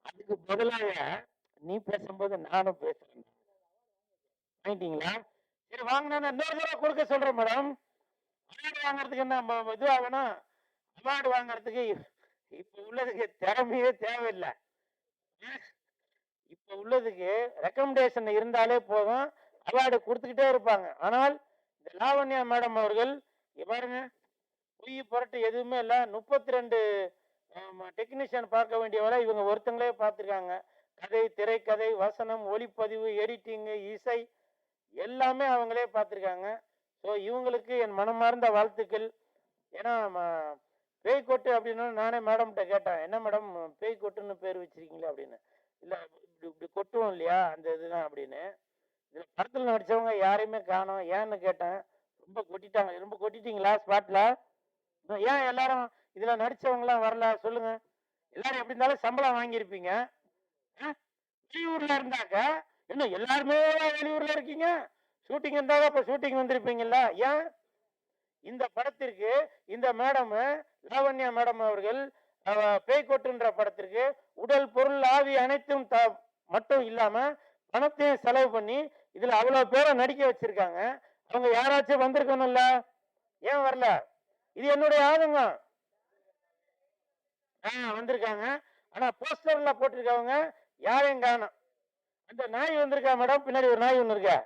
அதுக்கு பதிலாக நீ பேசும்போது நானும் பேசுறேன். வாங்கிட்டீங்களா? சரி வாங்கினா இன்னொரு தடவை கொடுக்க சொல்றேன் மேடம். அவார்டு வாங்குறதுக்கு என்ன இது ஆகணும்? அவார்டு வாங்குறதுக்கு இப்ப உள்ளதுக்கு திறமையே தேவையில்லை. இப்ப உள்ளதுக்கு ரெக்கமெண்டேஷன் இருந்தாலே போதும், அவார்டு கொடுத்துக்கிட்டே இருப்பாங்க. ஆனால் இந்த லாவண்யா மேடம் அவர்கள் பாருங்க, பொய் புரட்டு எதுவுமே இல்லை. 32 டெக்னீஷியன் பார்க்க வேண்டிய வேலை இவங்க ஒருத்தங்களே பார்த்துருக்காங்க. கதை, திரைக்கதை, வசனம், ஒளிப்பதிவு, எடிட்டிங்கு, இசை எல்லாமே அவங்களே பார்த்துருக்காங்க. ஸோ இவங்களுக்கு என் மனமார்ந்த வாழ்த்துக்கள். ஏன்னா பேய் கொட்டு அப்படின்னு நானே மேடம்கிட்ட கேட்டேன், என்ன மேடம் பேய் கொட்டுன்னு பேர் வச்சிருக்கீங்களா அப்படின்னு. இல்லை இப்படி இப்படி கொட்டுவோம் இல்லையா அந்த இதுதான் அப்படின்னு. இதில் படத்தில் நடித்தவங்க யாரையுமே காணோம். ஏன்னு கேட்டேன், ரொம்ப கொட்டிட்டாங்க. ரொம்ப கொட்டிட்டீங்களா ஸ்பாட்டில்? ஏன் எல்லாரும் இதில் நடித்தவங்களாம் வரல சொல்லுங்க. எல்லாரும் எப்படி இருந்தாலும் சம்பளம் வாங்கியிருப்பீங்க. வெளியூர்ல இருந்தாக்க என்ன எல்லாருமே வெளியூர்ல இருக்கீங்க? ஷூட்டிங் இருந்தாலும் அப்ப ஷூட்டிங் வந்திருப்பீங்கல்ல. ஏன் இந்த படத்திற்கு இந்த மேடம் லாவண்யா மேடம் அவர்கள் பேய் கொட்டுன்ற படத்திற்கு உடல் பொருள் ஆவி அனைத்தும் மட்டும் இல்லாம பணத்தையும் செலவு பண்ணி இதுல அவ்வளவு பேரை நடிக்க வச்சிருக்காங்க. அவங்க யாராச்சும் வந்திருக்கணும்ல, ஏன் வரல? இது என்னுடைய ஆதங்கம். வந்திருக்காங்க. ஆனா போஸ்டர்ல போட்டிருக்கவங்க யாரையும் காணும். அந்த நாய் வந்திருக்கா மேடம், பின்னாடி ஒரு நாய் ஒண்ணு இருக்கா,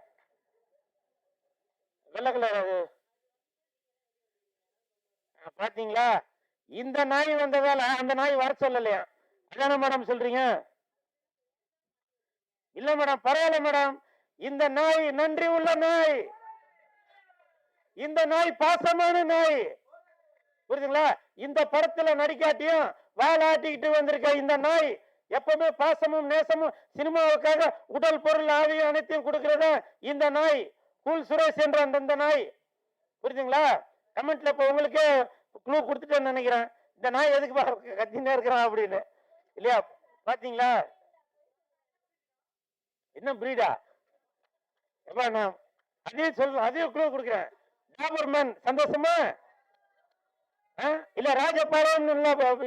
வெள்ளை கலர். அது பாத்தீங்களா? இந்த நாய் வந்ததால அந்த நாய் வர சொல்லலையா? அதான மேடம் சொல்றீங்க? இல்ல மேடம், பரவாயில்ல மேடம். இந்த நாய் நன்றி உள்ள நாய், இந்த நாய் பாசமான நாய், புரியுதுங்களா? இந்த படத்துல நடிக்காட்டியும் வாழாட்டிக்கிட்டு வந்திருக்க இந்த நாய் எப்பவுமே பாசமும் நேசமும் சினிமாவுக்காக உடல் பொருள் ஆவி அனைத்தையும் கொடுக்கறத இந்த நாய் கூல் சுரேஷ் என்ற அந்த நாய், புரியுதுங்களா? கமெண்ட்ல இப்ப உங்களுக்கு க்ளூ கொடுத்துட்டேன்னு நினைக்கிறேன், இந்த நாய் எதுக்கு கத்தினே இருக்கிறான் அப்படின்னு, இல்லையா? பாத்தீங்களா? என்ன பிரீடா? எப்ப நான் அதையும் சொல்றேன், அதையும் க்ளூ கொடுக்குறேன். டாபர்மேன் சந்தோஷமா இல்ல ராஜபாளையம்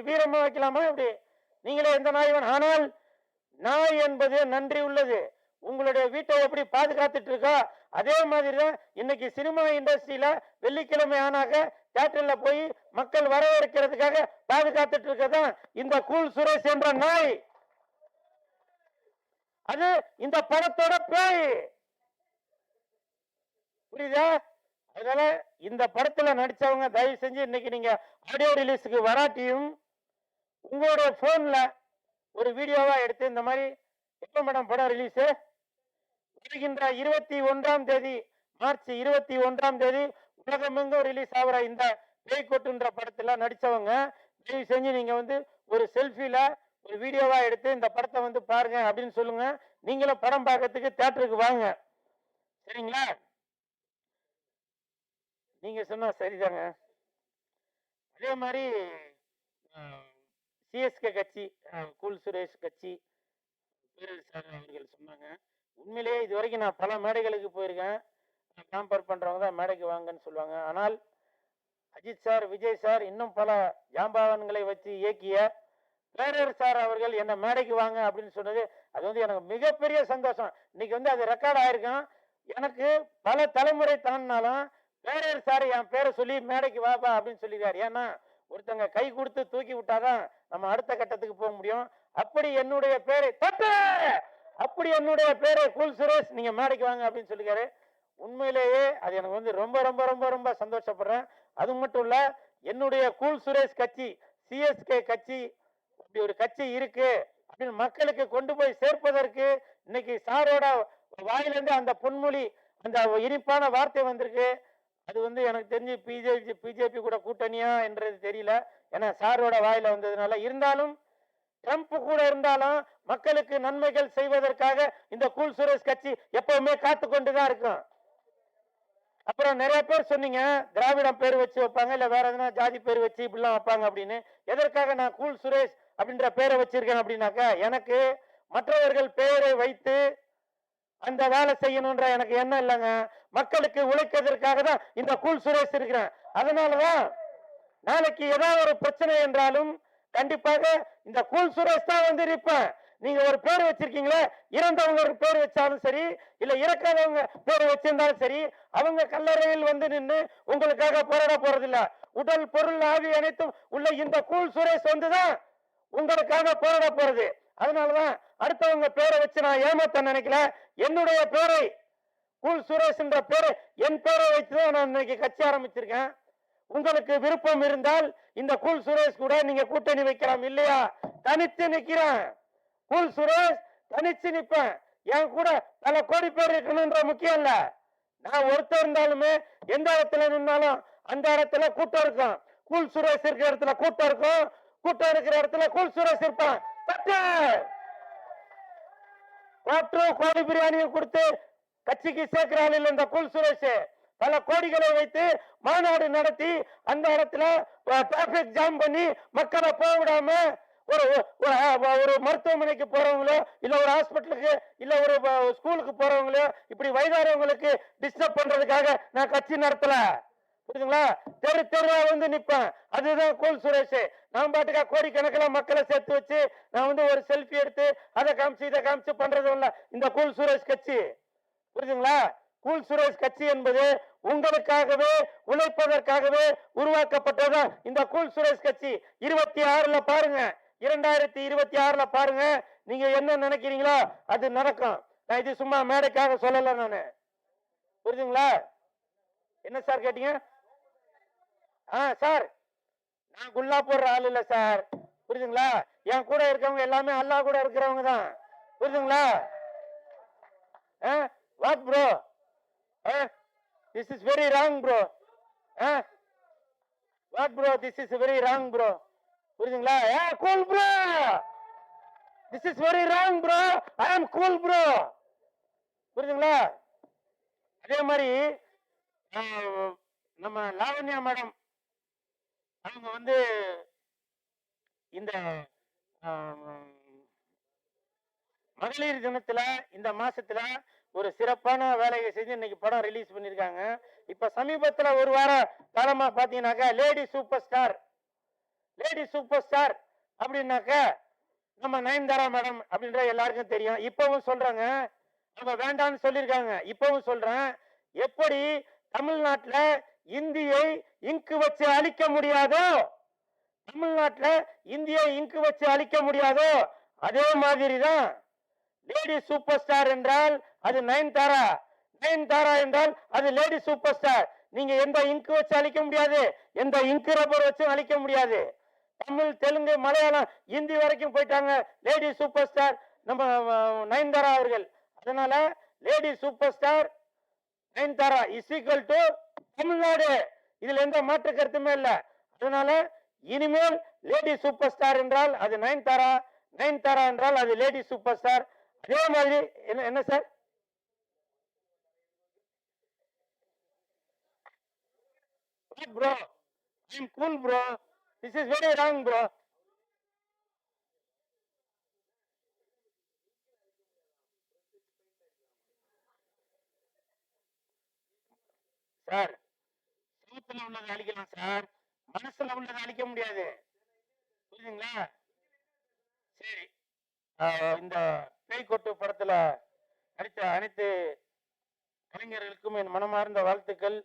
வீரமா வைக்கலாமா? இப்படி நீங்களே எந்த நாய் வேணும். ஆனால் நாய் என்பது நன்றி உள்ளது. உங்களுடைய வீட்டை எப்படி பாதுகாத்துட்டு இருக்கா அதே மாதிரிதான் இன்னைக்கு சினிமா இண்டஸ்ட்ரியில வெள்ளிக்கிழமை ஆனாக்க தியேட்டர்ல போய் மக்கள் வரவேற்கிறதுக்காக பாதுகாத்துட்டு இருக்கதான் இந்த கூல் சுரேஷ் என்ற நாய். அது இந்த படத்தோட பேய், புரியுதா? அதனால இந்த படத்துல நடிச்சவங்க தயவு செஞ்சு இன்னைக்கு நீங்க ஆடியோ ரிலீஸுக்கு வராட்டியும் உங்களோட போன்ல ஒரு வீடியோவா எடுத்து இந்த மாதிரி எப்ப மேடம் படம் ரிலீஸ்? வருகின்ற 21ஆம் தேதி, மார்ச் 21ஆம் தேதி உலகமெங்கும் ரிலீஸ் ஆகிற இந்த பேய் கொட்டுன்ற படத்துல நடிச்சவங்க தயவு செஞ்சு நீங்க வந்து ஒரு செல்ஃபில ஒரு வீடியோவா எடுத்து இந்த படத்தை வந்து பாருங்க அப்படின்னு சொல்லுங்க. நீங்களும் படம் பார்க்கறதுக்கு தியேட்டருக்கு வாங்க, சரிங்களா? நீங்க சொன்னா சரிதாங்க. அதே மாதிரி சிஎஸ்கே கட்சி, கூல் சுரேஷ் கட்சி சார் அவர்கள் சொன்னாங்க. உண்மையிலேயே இது வரைக்கும் நான் பல மேடைகளுக்கு போயிருக்கேன். காம்பேர் பண்றவங்க தான் மேடைக்கு வாங்கன்னு சொல்லுவாங்க. ஆனால் அஜித் சார், விஜய் சார், இன்னும் பல ஜாம்பவான்களை வச்சு இயக்கிய பேரர் சார் அவர்கள் என்ன மேடைக்கு வாங்க அப்படின்னு சொன்னது அது வந்து எனக்கு மிகப்பெரிய சந்தோஷம். இன்னைக்கு வந்து அது ரெக்கார்ட் ஆயிருக்கும். எனக்கு பல தலைமுறை தாண்டினாலும் பேரர் சார் என் பேரை சொல்லி மேடைக்கு வாப்பா அப்படின்னு சொல்லிடுறாரு. ஏன்னா ஒருத்தங்க கை கொடுத்து தூக்கி விட்டாதான் நம்ம அடுத்த கட்டத்துக்கு போக முடியும். அப்படி என்னுடைய பேரை அப்படி என்னுடைய பேரை கூல் சுரேஷ் நீங்க மேடைக்கு வாங்க அப்படின்னு சொல்லிக்காரு. உண்மையிலேயே அது எனக்கு வந்து ரொம்ப ரொம்ப ரொம்ப ரொம்ப சந்தோஷப்படுறேன். அது மட்டும் இல்ல, என்னுடைய கூல் சுரேஷ் கட்சி, சிஎஸ்கே கட்சி, அப்படி ஒரு கட்சி இருக்கு அப்படின்னு மக்களுக்கு கொண்டு போய் சேர்ப்பதற்கு இன்னைக்கு சாரோட வாயிலிருந்து அந்த பொன்மொழி, அந்த இனிப்பான வார்த்தை வந்திருக்கு. அது எனக்கு தெரிஞ்சு பிஜேபி கூட கூட்டணியா என்றது தெரியல. ஏன்னா சாரோட வாயில வந்ததுனால. இருந்தாலும் ட்ரம்ப் கூட இருந்தாலும் மக்களுக்கு நன்மைகள் செய்வதற்காக இந்த கூல் சுரேஷ் கட்சி எப்பவுமே காத்து கொண்டுதான் இருக்கும். அப்புறம் நிறைய பேர் சொன்னீங்க திராவிடம் பேர் வச்சு வைப்பாங்க, இல்ல வேற எதனா ஜாதி பேர் வச்சு இப்படிலாம் வைப்பாங்க அப்படின்னு. எதற்காக நான் கூல் சுரேஷ் அப்படின்ற பேரை வச்சிருக்கேன் அப்படின்னாக்கா, எனக்கு மற்றவர்கள் பெயரை வைத்து அந்த வேலை செய்யணும்ன்ற எனக்கு எண்ணம் இல்லைங்க. மக்களுக்கு உழைக்கிறதுக்காக தான் இந்த கூல் சுரேஷ் இருக்கிறேன். அதனாலதான் நாளைக்கு ஏதாவது ஒரு பிரச்சனை என்றாலும் கண்டிப்பாக இந்த கூல் சுரேஷ் தான் நிற்பேன். நீங்க ஒரு பேர் வச்சிருக்கீங்களே, இறந்தவங்க பேர் வச்சாலும் சரி, இல்ல இறக்காதவங்க பேர் வச்சிருந்தாலும் சரி, அவங்க கல்லறையில் நின்று உங்களுக்காக போராட போறதில்ல. உடல் பொருள் ஆவி அனைத்தும் உள்ள இந்த கூல் சுரேஷ் தான் உங்களுக்காக போராட போறது. அதனாலதான் அடுத்தவங்க பேரை வச்சு நான் ஏமாத்த நினைக்கல. என்னுடைய பேரை கூல் சுரேஷ் என்ற பேரை என் பேரை வச்சுதான் நான் இன்னைக்கு கட்சி ஆரம்பிச்சிருக்கேன். உங்களுக்கு விருப்பம் இருந்தால் இந்த கூல் சுரேஷ் கூட நீங்க கூட்டணி வைக்கலாம். இல்லையா, தனித்து நிக்கிறேன். கூல் சுரேஷ் தனிச்சு நிப்பேன். என் கூட பல கோடி பேர் இருக்கணும்ன்ற முக்கியம் இல்ல. நான் ஒருத்தர் இருந்தாலுமே எந்த இடத்துல நின்னாலும் அந்த இடத்துல கூட்டம் இருக்கும். கூல் சுரேஷ் இருக்கிற இடத்துல கூட்டம் இருக்கும், கூட்டம் இருக்கிற இடத்துல கூல் சுரேஷ் இருப்பான். கோடி பிரியாணியும் கொடுத்து கட்சிக்கு சேர்க்கிறாள் இந்த கூல் சுரேஷ். பல கோடிகளை வைத்து மாநாடு நடத்தி அந்த இடத்துல டிராபிக் ஜாம் பண்ணி மக்களை போக விடாம ஒரு மருத்துவமனைக்கு போறவங்களோ, இல்ல ஒரு ஹாஸ்பிட்டலுக்கு, இல்ல ஒரு ஸ்கூலுக்கு போறவங்களோ, இப்படி வயதானவங்களுக்கு டிஸ்டர்ப் பண்றதுக்காக நான் கட்சி நடத்தல. புரியுதுங்களா? தெரு தெருவா நிப்பேன். அதுதான் கூல் சுரேஷ். நான் பாட்டுக்கா கோடிக்கணக்கில் மக்களை சேர்த்து வச்சு நான் ஒரு செல்ஃபி எடுத்து அதை காமிச்சு இதை காமிச்சு பண்றது இல்ல இந்த கூல் சுரேஷ் கட்சி. புரியுதுங்களா? கூல் சுரேஷ் கட்சி என்பது உங்களுக்காகவே உழைப்பதற்காகவே உருவாக்கப்பட்டதுதான் இந்த கூல் சுரேஷ் கட்சி. 26ல பாருங்க, 2026ல பாருங்க, நீங்க என்ன நினைக்கிறீங்களோ அது நடக்கும். நான் இது சும்மா மேடைக்காக சொல்லல நானு. புரியுதுங்களா? என்ன சார் கேட்டீங்க? சார், நான் குல்லா போடுற ஆள் இல்ல சார். புரியுதுங்களா? என் கூட இருக்கவங்க எல்லாமே அல்லா கூட இருக்கிறவங்க தான். புரியுதுங்களா? What bro, this is very wrong bro. what bro, this is very wrong bro. புரியுதுங்களா? cool bro, this is very wrong bro, I am cool bro. புரியுதுங்களா? அதே மாதிரி நம்ம லாவண்யா மேடம் அவங்க இந்த மகளிர் தினத்துல இந்த மாசத்துல ஒரு சிறப்பான வேலையை செஞ்சு இன்னைக்கு படம் ரிலீஸ் பண்ணிருக்காங்க. இப்ப சமீபத்துல ஒரு வாரம் காலமா பாத்தீங்கன்னாக்கா லேடி சூப்பர் ஸ்டார் அப்படின்னாக்க நம்ம நயன்தாரா மேடம் அப்படின்ற எல்லாருக்கும் தெரியும். இப்பவும் சொல்றாங்க, நம்ம வேண்டாம்னு சொல்லியிருக்காங்க. இப்பவும் சொல்றேன், எப்படி தமிழ்நாட்டுல இந்தியை இங்கு வச்சு அழிக்க முடியாதோ, தமிழ்நாட்டுல இந்தியை இங்கு வச்சு அழிக்க முடியாதோ, அதே மாதிரிதான் லேடி சூப்பர் ஸ்டார் என்றால் அது நயன்தாரா, நயன்தாரா என்றால் அது லேடி சூப்பர் ஸ்டார். நீங்க எந்த இங்கு வச்சு அழிக்க முடியாது, எந்த இங்கு ரப்பர் வச்சு அழிக்க முடியாது. தமிழ், தெலுங்கு, மலையாளம், இந்தி வரைக்கும் போயிட்டாங்க லேடி சூப்பர் ஸ்டார் நம்ம நயன்தாரா அவர்கள். அதனால lady super star Nayanthara is equal to Tamil Nadu. இதுல எந்த மாற்று கருத்துமே இல்ல. அதனால இனிமேல் லேடி சூப்பர் ஸ்டார் என்றால் அது நயன்தாரா, நயன்தாரா என்றால் அது லேடி சூப்பர் ஸ்டார். அதே மாதிரி என்ன sir? bro, I'm cool bro, this is very wrong bro. Sir, சூத்துல உள்ளதை அழிக்கலாம் சார், மனசுல உள்ளதை அழிக்க முடியாது. புரியுதுங்களா? சரி, இந்த பேய்கொட்டு படத்துல நடித்த அனைத்து கலைஞர்களுக்கும் என் மனமார்ந்த வாழ்த்துக்கள்.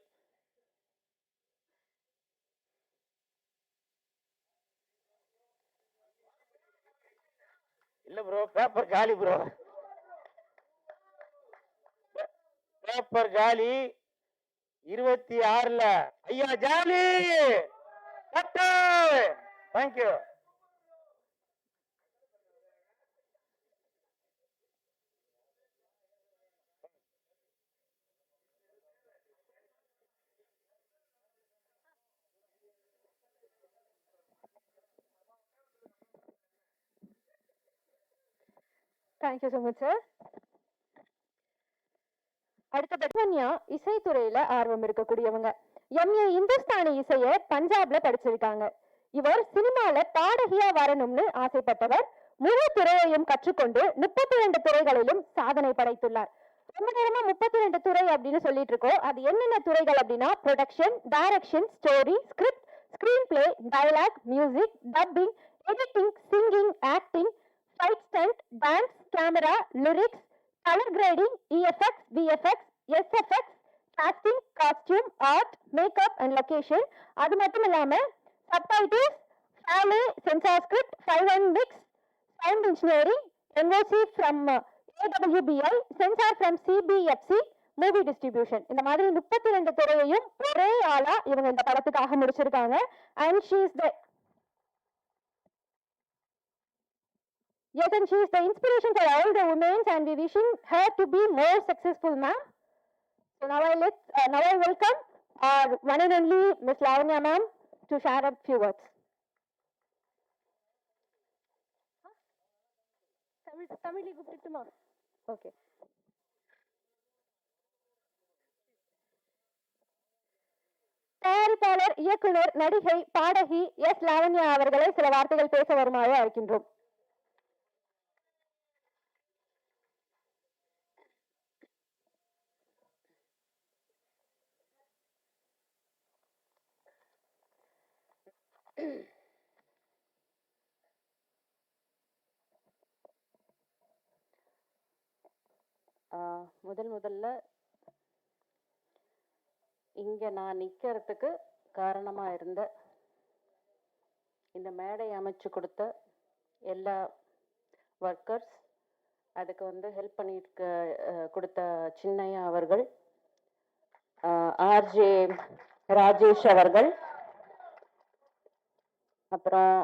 இல்ல ப்ரோ, பேப்பர் காலி ப்ரோ, பேப்பர் காலி. 26ல ஐயா jolly. Thank you. Thank you so much sir. அடுத்த லாவண்யா இசைத்துறையில ஆர்வம் இருக்கக்கூடியவங்க. எம்ஏ இந்துஸ்தானி இசைய பஞ்சாப்ல படிச்சிருக்காங்க. இவர் சினிமால பாடகியா வரணும்னு ஆசைப்பட்டவர். முழு துறையையும் கற்றுக்கொண்டு 32 துறைகளிலும் சாதனை படைத்துள்ளார். ரொம்ப நேரமா 32 துறை அப்படின்னு சொல்லிட்டு இருக்கோம். அது என்னென்ன துறைகள் அப்படின்னா production, direction, story, script, screenplay, dialogue, music, dubbing, editing, singing, acting, fight stunt, dance, camera, lyrics, colour grading, EFX, VFX, SFX, casting, costume, art, makeup and location. அது மட்டும் இல்லாம சப்டைட்டில்ஸ், ஃபேலே, censor script, 5 mix, sound engineering, NOC from AWBI, censor from CBFC, movie distribution. இந்த மாதிரி 32 துறையையும் ஒரே ஆளா இவங்க இந்த படத்துக்காக முடிச்சிருக்காங்க. And she is the Yes, and she is the inspiration for all the women, and we wishing her to be more successful, ma'am. So now I welcome our one and only Miss Lavanya, ma'am, to share a few words. Tamil கூப்பிட்டுமா? Okay. தயாரிப்பாளர், இயக்குனர், நடிகை, பாடகி S Lavanya அவர்களை சில வார்த்தைகள் பேச வருமாறு அழைக்கின்றோம். முதல்ல இங்க நான் நிக்கிறதுக்கு காரணமா இருந்த இந்த மேடை அமைச்சு கொடுத்த எல்லா ஒர்க்கர்ஸ், அதுக்கு ஹெல்ப் பண்ணிட்டு கொடுத்த சின்னையா அவர்கள், ஆர்ஜே ராஜேஷ் அவர்கள், அப்புறம்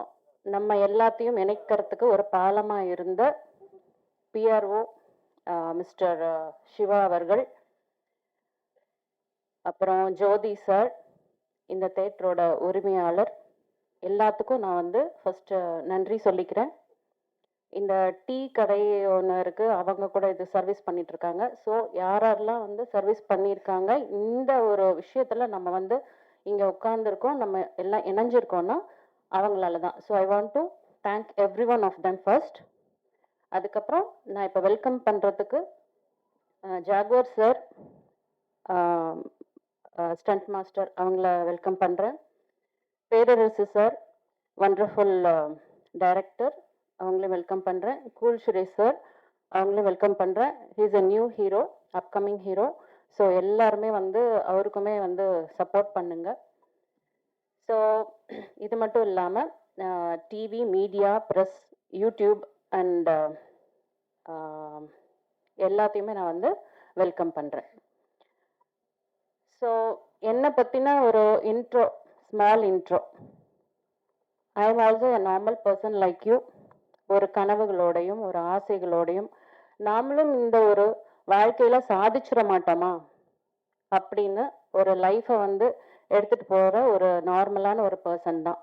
நம்ம எல்லாத்தையும் இணைக்கிறதுக்கு ஒரு பாலமா இருந்த PRO மிஸ்டர் சிவா அவர்கள், அப்புறம் ஜோதி சார், இந்த தேட்டரோட உரிமையாளர், எல்லாத்துக்கும் நான் ஃபர்ஸ்ட் நன்றி சொல்லிக்கிறேன். இந்த டீ கடை ஒன்று இருக்கு, அவங்க கூட இது சர்வீஸ் பண்ணிட்டு இருக்காங்க. ஸோ யாரெல்லாம் சர்வீஸ் பண்ணியிருக்காங்க, இந்த ஒரு விஷயத்துல நம்ம இங்க உட்கார்ந்துருக்கோம், நம்ம எல்லாம் இணைஞ்சிருக்கோம்னா அவங்களால தான். So I want to thank every one of them first. அதுக்கப்புறம் நான் இப்போ வெல்கம் பண்ணுறதுக்கு ஜாகுவர் சார், ஸ்டண்ட் மாஸ்டர், அவங்கள வெல்கம் பண்ணுறேன். பேரரசு சார், வண்டர்ஃபுல் டைரக்டர், அவங்களையும் வெல்கம் பண்ணுறேன். கூல் சுரேஷ் சார், அவங்களையும் வெல்கம் பண்ணுறேன். He's a new hero, upcoming hero. So எல்லாருமே அவருக்குமே சப்போர்ட் பண்ணுங்க. ஸோ இது மட்டும் இல்லாமல் TV, media, press, YouTube and எல்லாத்தையுமே நான் வெல்கம் பண்ணுறேன். ஸோ என்னை பற்றின ஒரு intro, small intro. I am also a normal person like you. ஒரு கனவுகளோடையும் ஒரு ஆசைகளோடையும் நாமளும் இந்த ஒரு வாழ்க்கையில் சாதிச்சிட மாட்டோமா அப்படின்னு ஒரு லைஃப்பை எடுத்துகிட்டு போகிற ஒரு நார்மலான ஒரு பர்சன் தான்.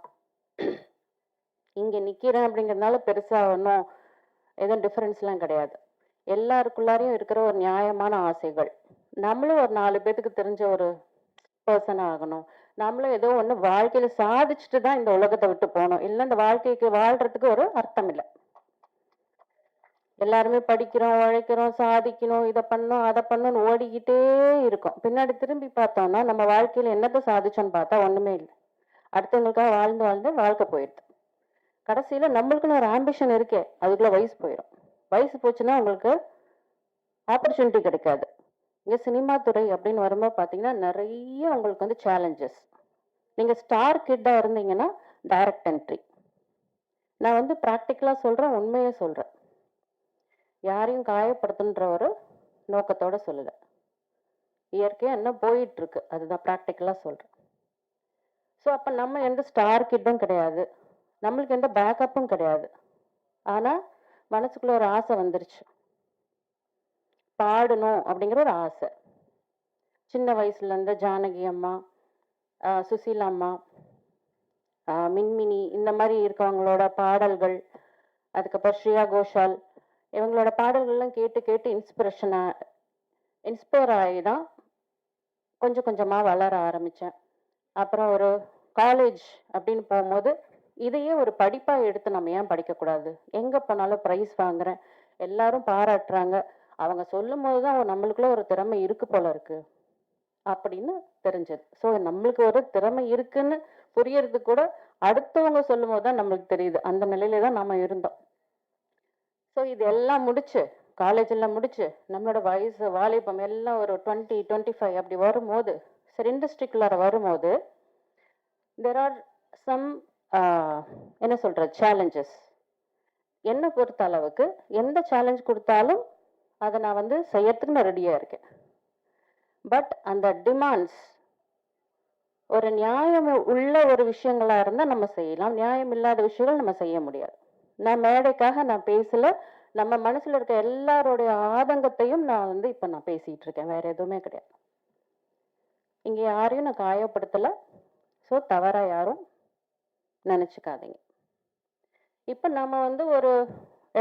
இங்கே நிற்கிறேன் அப்படிங்கிறதுனால பெருசாக ஒன்றும் எதுவும் டிஃப்ரென்ஸ்லாம் கிடையாது. எல்லாருக்குள்ளாரையும் இருக்கிற ஒரு நியாயமான ஆசைகள். நம்மளும் ஒரு 4 பேத்துக்கு தெரிஞ்ச ஒரு பர்சன் ஆகணும். நம்மளும் ஏதோ ஒன்று வாழ்க்கையில் சாதிச்சுட்டு தான் இந்த உலகத்தை விட்டு போகணும். இல்லை இந்த வாழ்க்கைக்கு வாழ்கிறதுக்கு ஒரு அர்த்தம் இல்லை. எல்லாருமே படிக்கிறோம், உழைக்கிறோம், சாதிக்கணும், இதை பண்ணணும், அதை பண்ணணும்னு ஓடிக்கிட்டே இருக்கோம். பின்னாடி திரும்பி பார்த்தோம்னா நம்ம வாழ்க்கையில் என்னத்தை சாதிச்சோன்னு பார்த்தா ஒன்றுமே இல்லை. அடுத்தவங்களுக்காக வாழ்ந்து வாழ்க்கை போயிடுது. கடைசியில் நம்மளுக்குன்னு ஒரு ஆம்பிஷன் இருக்கே, அதுக்குள்ளே வயசு போயிடும். வயசு போச்சுன்னா உங்களுக்கு ஆப்பர்ச்சுனிட்டி கிடைக்காது. இங்கே சினிமா துறை அப்படின்னு வரும்போது பார்த்தீங்கன்னா நிறைய உங்களுக்கு சேலஞ்சஸ். நீங்கள் ஸ்டார் கிட்டாக இருந்தீங்கன்னா டைரக்ட் என்ட்ரி. நான் ப்ராக்டிக்கலாக சொல்கிறேன், உண்மையே சொல்கிறேன். யாரையும் காயப்படுத்துன்ற ஒரு நோக்கத்தோடு சொல்லலை. இயற்கையாக என்ன போயிட்டுருக்கு அதுதான் ப்ராக்டிக்கலாக சொல்கிறேன். ஸோ அப்போ நம்ம எந்த ஸ்டார் கிட்டும் கிடையாது, நம்மளுக்கு எந்த பேக்கப்பும் கிடையாது. ஆனால் மனசுக்குள்ள ஒரு ஆசை வந்துருச்சு, பாடணும் அப்படிங்கிற ஒரு ஆசை. சின்ன வயசுலேருந்து ஜானகி அம்மா, சுசீலா அம்மா, மின்மினி, இந்த மாதிரி இருக்கவங்களோட பாடல்கள், அதுக்கப்புறம் ஸ்ரேயா கோஷால், இவங்களோட பாடல்கள்லாம் கேட்டு கேட்டு இன்ஸ்பயர் ஆகி தான் கொஞ்சம் கொஞ்சமாக வளர ஆரம்பித்தேன். அப்புறம் ஒரு காலேஜ் அப்படின்னு போகும்போது இதையே ஒரு படிப்பாக எடுத்து நம்ம ஏன் படிக்கக்கூடாது? எங்கே போனாலும் ப்ரைஸ் வாங்குறேன், எல்லாரும் பாராட்டுறாங்க, அவங்க சொல்லும் போது தான் நம்மளுக்குள்ள ஒரு திறமை இருக்கு போல இருக்கு அப்படின்னு தெரிஞ்சது. ஸோ நம்மளுக்கு ஒரு திறமை இருக்குன்னு புரியறது கூட அடுத்தவங்க சொல்லும் போது தான் நம்மளுக்கு தெரியுது. அந்த நிலையில தான் நம்ம இருந்தோம். ஸோ இது எல்லாம் முடிச்சு காலேஜ் எல்லாம் முடிச்சு நம்மளோட வயசு வாலிபம் எல்லாம் ஒரு 20-25 அப்படி வரும்போது, சரி இண்டஸ்ட்ரிக்குள்ளார வரும்போது தெர் ஆர் சம் என்ன சொல்றது சேலஞ்சஸ். என்னை பொறுத்த அளவுக்கு எந்த சேலஞ்ச் கொடுத்தாலும் அதை நான் வந்து செய்யறதுக்கு நான் ரெடியாக இருக்கேன். பட் அந்த டிமாண்ட்ஸ் ஒரு நியாயம் உள்ள ஒரு விஷயங்களா இருந்தால் நம்ம செய்யலாம், நியாயம் இல்லாத விஷயங்கள் நம்ம செய்ய முடியாது. நான் மேடைக்காக நான் பேசல, நம்ம மனசுல இருக்க எல்லாருடைய ஆதங்கத்தையும் நான் வந்து இப்போ நான் பேசிட்டு இருக்கேன், வேற எதுவுமே கிடையாது. இங்கே யாரையும் நான் காயப்படுத்தலை, ஸோ தவறா யாரும் நினச்சிக்காதீங்க. இப்போ நம்ம வந்து ஒரு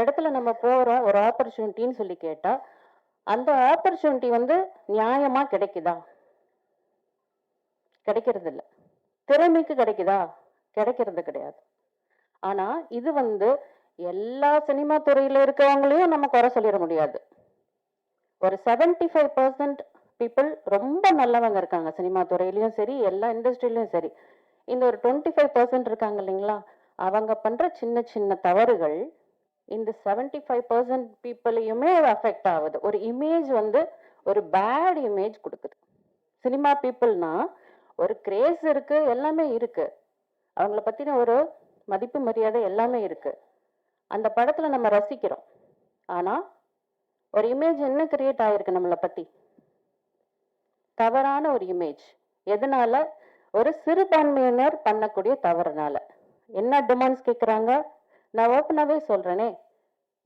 இடத்துல நம்ம போகிறோம், ஒரு ஆப்பர்ச்சுனிட்டின்னு சொல்லி கேட்டால் அந்த ஆப்பர்ச்சுனிட்டி வந்து நியாயமா கிடைக்குதா? கிடைக்கிறது இல்லை. திறமைக்கு கிடைக்குதா? கிடைக்கிறது கிடையாது. ஆனா இது வந்து எல்லா சினிமா துறையில இருக்கவங்களையும் நம்ம குறை சொல்லிட முடியாது. ஒரு 75% பீப்புள் ரொம்ப நல்லவங்க இருக்காங்க சினிமா துறையிலயும் சரி, எல்லா இண்டஸ்ட்ரியிலயும் சரி. இந்த ஒரு 25% இருக்காங்க இல்லைங்களா, அவங்க பண்ற சின்ன சின்ன தவறுகள் இந்த 75% பீப்புளையுமே அஃபெக்ட் ஆகுது. ஒரு இமேஜ் வந்து ஒரு பேட் இமேஜ் கொடுக்குது. சினிமா பீப்புள்னா ஒரு கிரேஸ் இருக்கு, எல்லாமே இருக்கு, அவங்கள பத்தின ஒரு மதிப்பு மரியாதை எல்லாமே இருக்கு, அந்த படத்துல நம்ம ரசிக்கிறோம். ஆனா ஒரு இமேஜ் என்ன கிரியேட் ஆயிருக்கு நம்மளை பத்தி? தவறான ஒரு இமேஜ். எதனால? ஒரு சிறுபான்மையினர் பண்ணக்கூடிய தவறுனால. என்ன டிமாண்ட்ஸ் கேட்குறாங்க? நான் ஓப்பனாவே சொல்றேனே,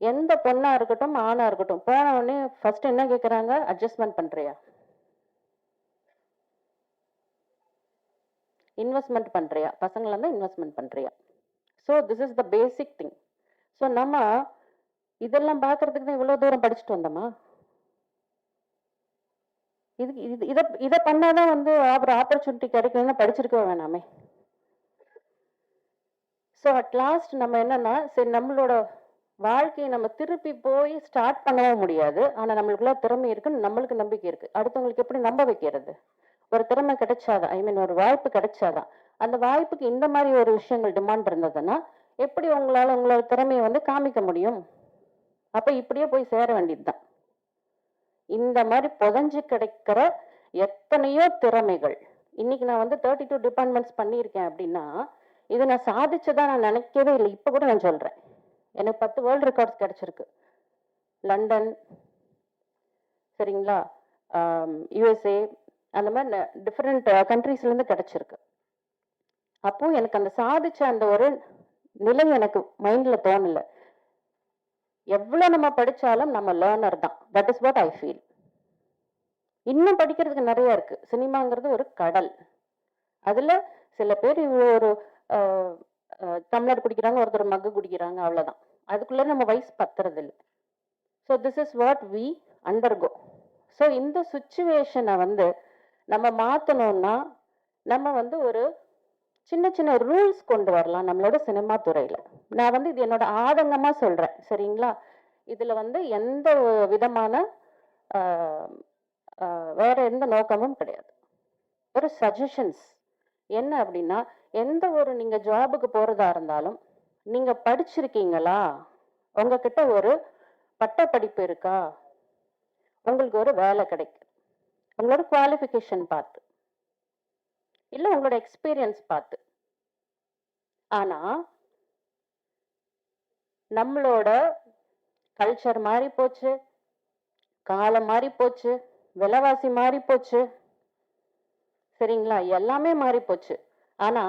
எந்த பொண்ணா இருக்கட்டும் ஆணா இருக்கட்டும், போன உடனே ஃபர்ஸ்ட் என்ன கேட்குறாங்க? அட்ஜஸ்ட்மெண்ட் பண்றியா, இன்வெஸ்ட்மெண்ட் பண்றியா, பசங்களை இருந்தால் இன்வெஸ்ட்மெண்ட் பண்றியா? So this is the basic thing. So நம்ம இதெல்லாம் பார்க்கறதுக்கு தான் இவ்வளோ தூரம் படிச்சுட்டு வந்தோமா? இதுக்கு இதை பண்ணாதான் வந்து அப்புறம் ஆப்பர்ச்சுனிட்டி கிடைக்கணும்னு படிச்சிருக்க வேணாமே. ஸோ அட் லாஸ்ட் நம்ம என்னன்னா, சரி நம்மளோட வாழ்க்கையை நம்ம திருப்பி போய் ஸ்டார்ட் பண்ணவும் முடியாது. ஆனால் நம்மளுக்குள்ள திறமை இருக்குன்னு நம்மளுக்கு நம்பிக்கை இருக்கு. அடுத்தவங்களுக்கு எப்படி நம்ப வைக்கிறது? ஒரு திறமை கிடைச்சாதான், ஐ மீன் ஒரு வாய்ப்பு கிடைச்சாதான். அந்த வாய்ப்புக்கு இந்த மாதிரி ஒரு விஷயங்கள் டிமாண்ட் இருந்ததுன்னா எப்படி உங்களால உங்களோட திறமையை வந்து காமிக்க முடியும்? அப்ப இப்படியே போய் சேர வேண்டியதுதான். இந்த மாதிரி புதஞ்சு கிடைக்கிற எத்தனையோ திறமைகள். இன்னைக்கு நான் வந்து 32 டிபார்ட்மெண்ட்ஸ் பண்ணியிருக்கேன் அப்படின்னா இதை நான் சாதிச்சதா நான் நினைக்கவே இல்லை. இப்போ கூட நான் சொல்றேன், எனக்கு 10 வேர்ல்டு ரெக்கார்ட்ஸ் கிடைச்சிருக்கு. லண்டன், சரிங்களா, யுஎஸ்ஏ, அந்த மாதிரி டிஃப்ரெண்ட் கண்ட்ரீஸ்லேருந்து கிடைச்சிருக்கு. அப்போ எனக்கு அந்த சாதிச்ச அந்த ஒரு நிலை எனக்கு மைண்ட்ல தோணல. எவ்வளவு நம்ம படிச்சாலும் நம்ம லேர்னர் தான். That is what I feel. இன்னும் படிக்கிறதுக்கு நிறைய இருக்கு. சினிமாங்கிறது ஒரு கடல். அதுல சில பேர் இவ்வளோ ஒரு டம்ளர் குடிக்கிறாங்க, ஒருத்தர் மக்கு குடிக்கிறாங்க, அவ்வளவுதான். அதுக்குள்ள நம்ம வயசு பத்துறது இல்லை. So this is what we undergo. So இந்த சுச்சுவேஷனை வந்து நம்ம மாற்றணும்னா நம்ம வந்து ஒரு சின்ன சின்ன ரூல்ஸ் கொண்டு வரலாம் நம்மளோட சினிமா துறையில. நான் வந்து இது என்னோட ஆதங்கமா சொல்றேன், சரிங்களா? இதுல வந்து எந்த விதமான வேற எந்த நோக்கமும் கிடையாது. ஒரு சஜஷன்ஸ் என்ன அப்படின்னா, எந்த ஒரு நீங்க ஜாபுக்கு போறதா இருந்தாலும் நீங்க படிச்சிருக்கீங்களா, உங்ககிட்ட ஒரு பட்ட படிப்பு இருக்கா, உங்களுக்கு ஒரு வேலை கிடைக்கும் உங்களோட குவாலிஃபிகேஷன் பார்த்து, இல்லை உங்களோட எக்ஸ்பீரியன்ஸ் பார்த்து. ஆனா நம்மளோட கல்ச்சர் மாறி போச்சு, காலம் மாறி போச்சு, விலைவாசி மாறி போச்சு, சரிங்களா, எல்லாமே மாறி போச்சு. ஆனா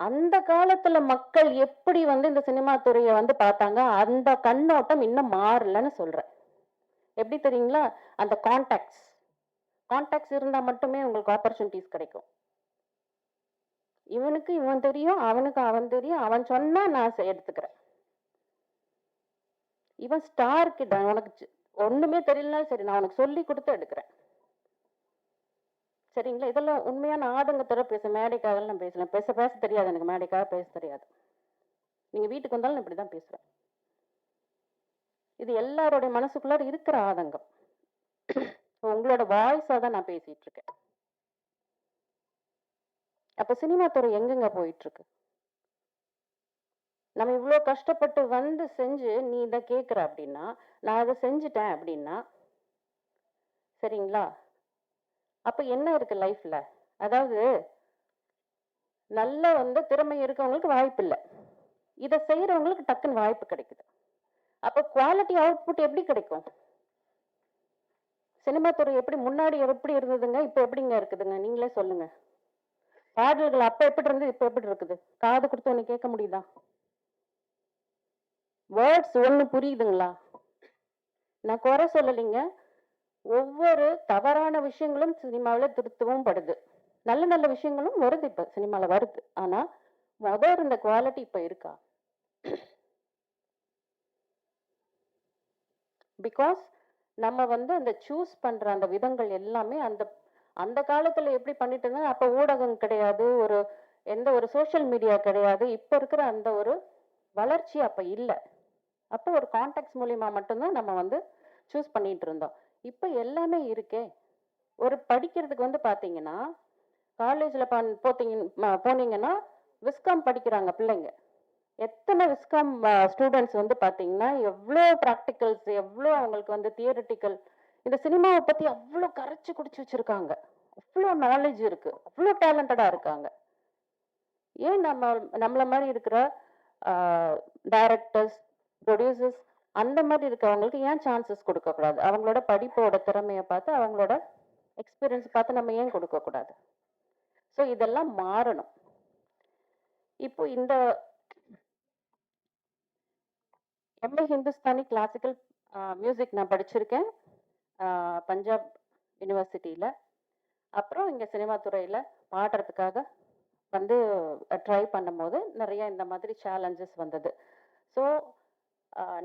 அந்த காலத்துல மக்கள் எப்படி வந்து இந்த சினிமா துறையை வந்து பார்த்தாங்க, அந்த கண்ணோட்டம் இன்னும் மாறலன்னு சொல்றேன். எப்படி தெரியுங்களா? அந்த கான்டாக்ட்ஸ் இருந்தா மட்டுமே உங்களுக்கு ஆப்பர்ச்சுனிட்டிஸ் கிடைக்கும். இவனுக்கு இவன் தெரியும், அவனுக்கு அவன் தெரியும், அவன் சொன்னா நான் எடுத்துக்கிறேன். இவன் ஸ்டார் கிட்ட உனக்கு ஒண்ணுமே தெரியலனாலும் சரி, நான் உனக்கு சொல்லி கொடுத்து எடுக்கிறேன். சரிங்களா? இதெல்லாம் உண்மையான ஆதங்கத்தோட பேச, மேடைக்காக நான் பேசலாம். பேச தெரியாது எனக்கு, மேடைக்காக பேச தெரியாது. நீங்க வீட்டுக்கு வந்தாலும் நான் இப்படிதான் பேசுவேன். இது எல்லாருடைய மனசுக்குள்ளார இருக்கிற ஆதங்கம். உங்களோட வாய்ஸா தான் நான் பேசிட்டு இருக்கேன். அப்ப சினிமா துறை எங்கெங்க போயிட்டு இருக்கு? நம்ம இவ்வளவு கஷ்டப்பட்டு வந்து செஞ்சு நீ இதை கேட்குற அப்படின்னா, நான் அதை செஞ்சுட்டேன் அப்படின்னா, சரிங்களா? அப்ப என்ன இருக்கு லைஃப்ல? அதாவது நல்ல வந்து திறமை இருக்கவங்களுக்கு வாய்ப்பு இல்லை, இதை செய்யறவங்களுக்கு டக்குன்னு வாய்ப்பு கிடைக்குது. அப்ப குவாலிட்டி அவுட்புட் எப்படி கிடைக்கும்? சினிமா துறை எப்படி முன்னாடி எப்படி இருந்ததுங்க, இப்ப எப்படிங்க இருக்குதுங்க? நீங்களே சொல்லுங்க. பாடல்கள் அப்ப எப்படி இருந்தது, இப்ப எப்படி இருக்குது? காது கொடுத்து ஒண்ணு கேட்க முடியுதா? வேர்ட்ஸ் ஒண்ணு புரியுதுங்களா? நான் குறை சொல்லலைங்க. ஒவ்வொரு தவறான விஷயங்களும் சினிமாவில் திருத்தவும் படுது, நல்ல நல்ல விஷயங்களும் வருது, இப்ப சினிமால வருது. ஆனா முதல் இருந்த குவாலிட்டி இப்ப இருக்கா? பிகாஸ் நம்ம வந்து அந்த சூஸ் பண்ற அந்த விதங்கள் எல்லாமே அந்த அந்த காலத்துல எப்படி பண்ணிட்டு இருந்தாங்க. அப்ப ஊடகம் கிடையாது, ஒரு எந்த ஒரு சோஷியல் மீடியா கிடையாது, இப்ப இருக்கிற அந்த ஒரு வளர்ச்சி அப்ப இல்லை. அப்போ ஒரு கான்டாக்ட்ஸ் மூலியமா மட்டும்தான் நம்ம வந்து சூஸ் பண்ணிட்டு இருந்தோம். இப்ப எல்லாமே இருக்கே. ஒரு படிக்கிறதுக்கு வந்து பாத்தீங்கன்னா, காலேஜ்ல போனீங்கன்னா விஸ்காம் படிக்கிறாங்க பிள்ளைங்க. எத்தனை விஸ்காம் ஸ்டூடெண்ட்ஸ் வந்து பாத்தீங்கன்னா எவ்வளோ ப்ராக்டிகல்ஸ், எவ்வளோ அவங்களுக்கு வந்து தியரிட்டிக்கல், இந்த சினிமாவை பத்தி அவ்வளோ கரைச்சு குடிச்சு வச்சிருக்காங்க, அவ்வளோ நாலேஜ் இருக்கு, அவ்வளோ டேலண்டடா இருக்காங்க. ஏன் நம்மள மாதிரி இருக்கிற டைரக்டர்ஸ், ப்ரொடியூசர்ஸ் அந்த மாதிரி இருக்கிறவங்களுக்கு ஏன் சான்சஸ் கொடுக்கக்கூடாது? அவங்களோட படிப்போட திறமையை பார்த்து, அவங்களோட எக்ஸ்பீரியன்ஸ் பார்த்து நம்ம ஏன் கொடுக்கக்கூடாது? ஸோ இதெல்லாம் மாறணும். இப்போ இந்த எம்ஏ ஹிந்துஸ்தானி கிளாசிக்கல் மியூசிக் நான் படிச்சிருக்கேன் பஞ்சாப் யூனிவர்சிட்டியில். அப்புறம் இங்கே சினிமா துறையில் பாடுறதுக்காக வந்து ட்ரை பண்ணும்போது நிறைய இந்த மாதிரி சேலஞ்சஸ் வந்தது. ஸோ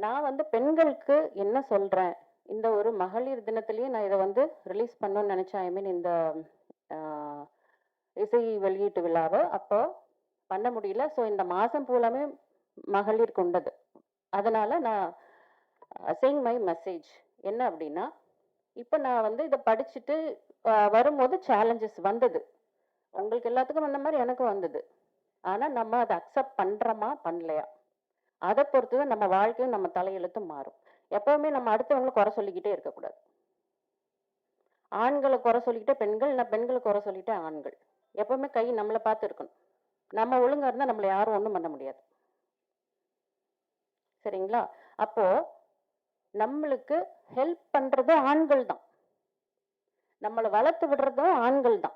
நான் வந்து பெண்களுக்கு என்ன சொல்கிறேன், இந்த ஒரு மகளிர் தினத்திலேயே நான் இதை வந்து ரிலீஸ் பண்ணணும்னு நினச்சேன். ஐ மீன் இந்த இசை வெளியீட்டு விழாவை அப்போ பண்ண முடியல. ஸோ இந்த மாதம் பூலாமே மகளிர் கொண்டது. அதனால நான் சேயிங் மை மெசேஜ் என்ன அப்படின்னா, இப்போ நான் வந்து இதை படிச்சுட்டு வரும்போது சேலஞ்சஸ் வந்தது. உங்களுக்கு எல்லாத்துக்கும் வந்த மாதிரி எனக்கும் வந்தது. ஆனால் நம்ம அதை அக்செப்ட் பண்ணுறோமா பண்ணலையா, அதை பொறுத்து தான் நம்ம வாழ்க்கையும் நம்ம தலையெழுத்தும் மாறும். எப்பவுமே நம்ம அடுத்தவங்களை குறை சொல்லிக்கிட்டே இருக்கக்கூடாது. ஆண்களை குறை சொல்லிக்கிட்டே பெண்கள், நான் பெண்களை குறை சொல்லிட்டே ஆண்கள். எப்பவுமே கை நம்மளை பார்த்து இருக்கணும். நம்ம ஒழுங்கா இருந்தால் நம்மளை யாரும் ஒன்றும் பண்ண முடியாது. சரிங்களா? அப்போ நம்மளுக்கு ஹெல்ப் பண்றதும் ஆண்கள் தான், நம்மளை வளர்த்து விடுறதும் ஆண்கள் தான்,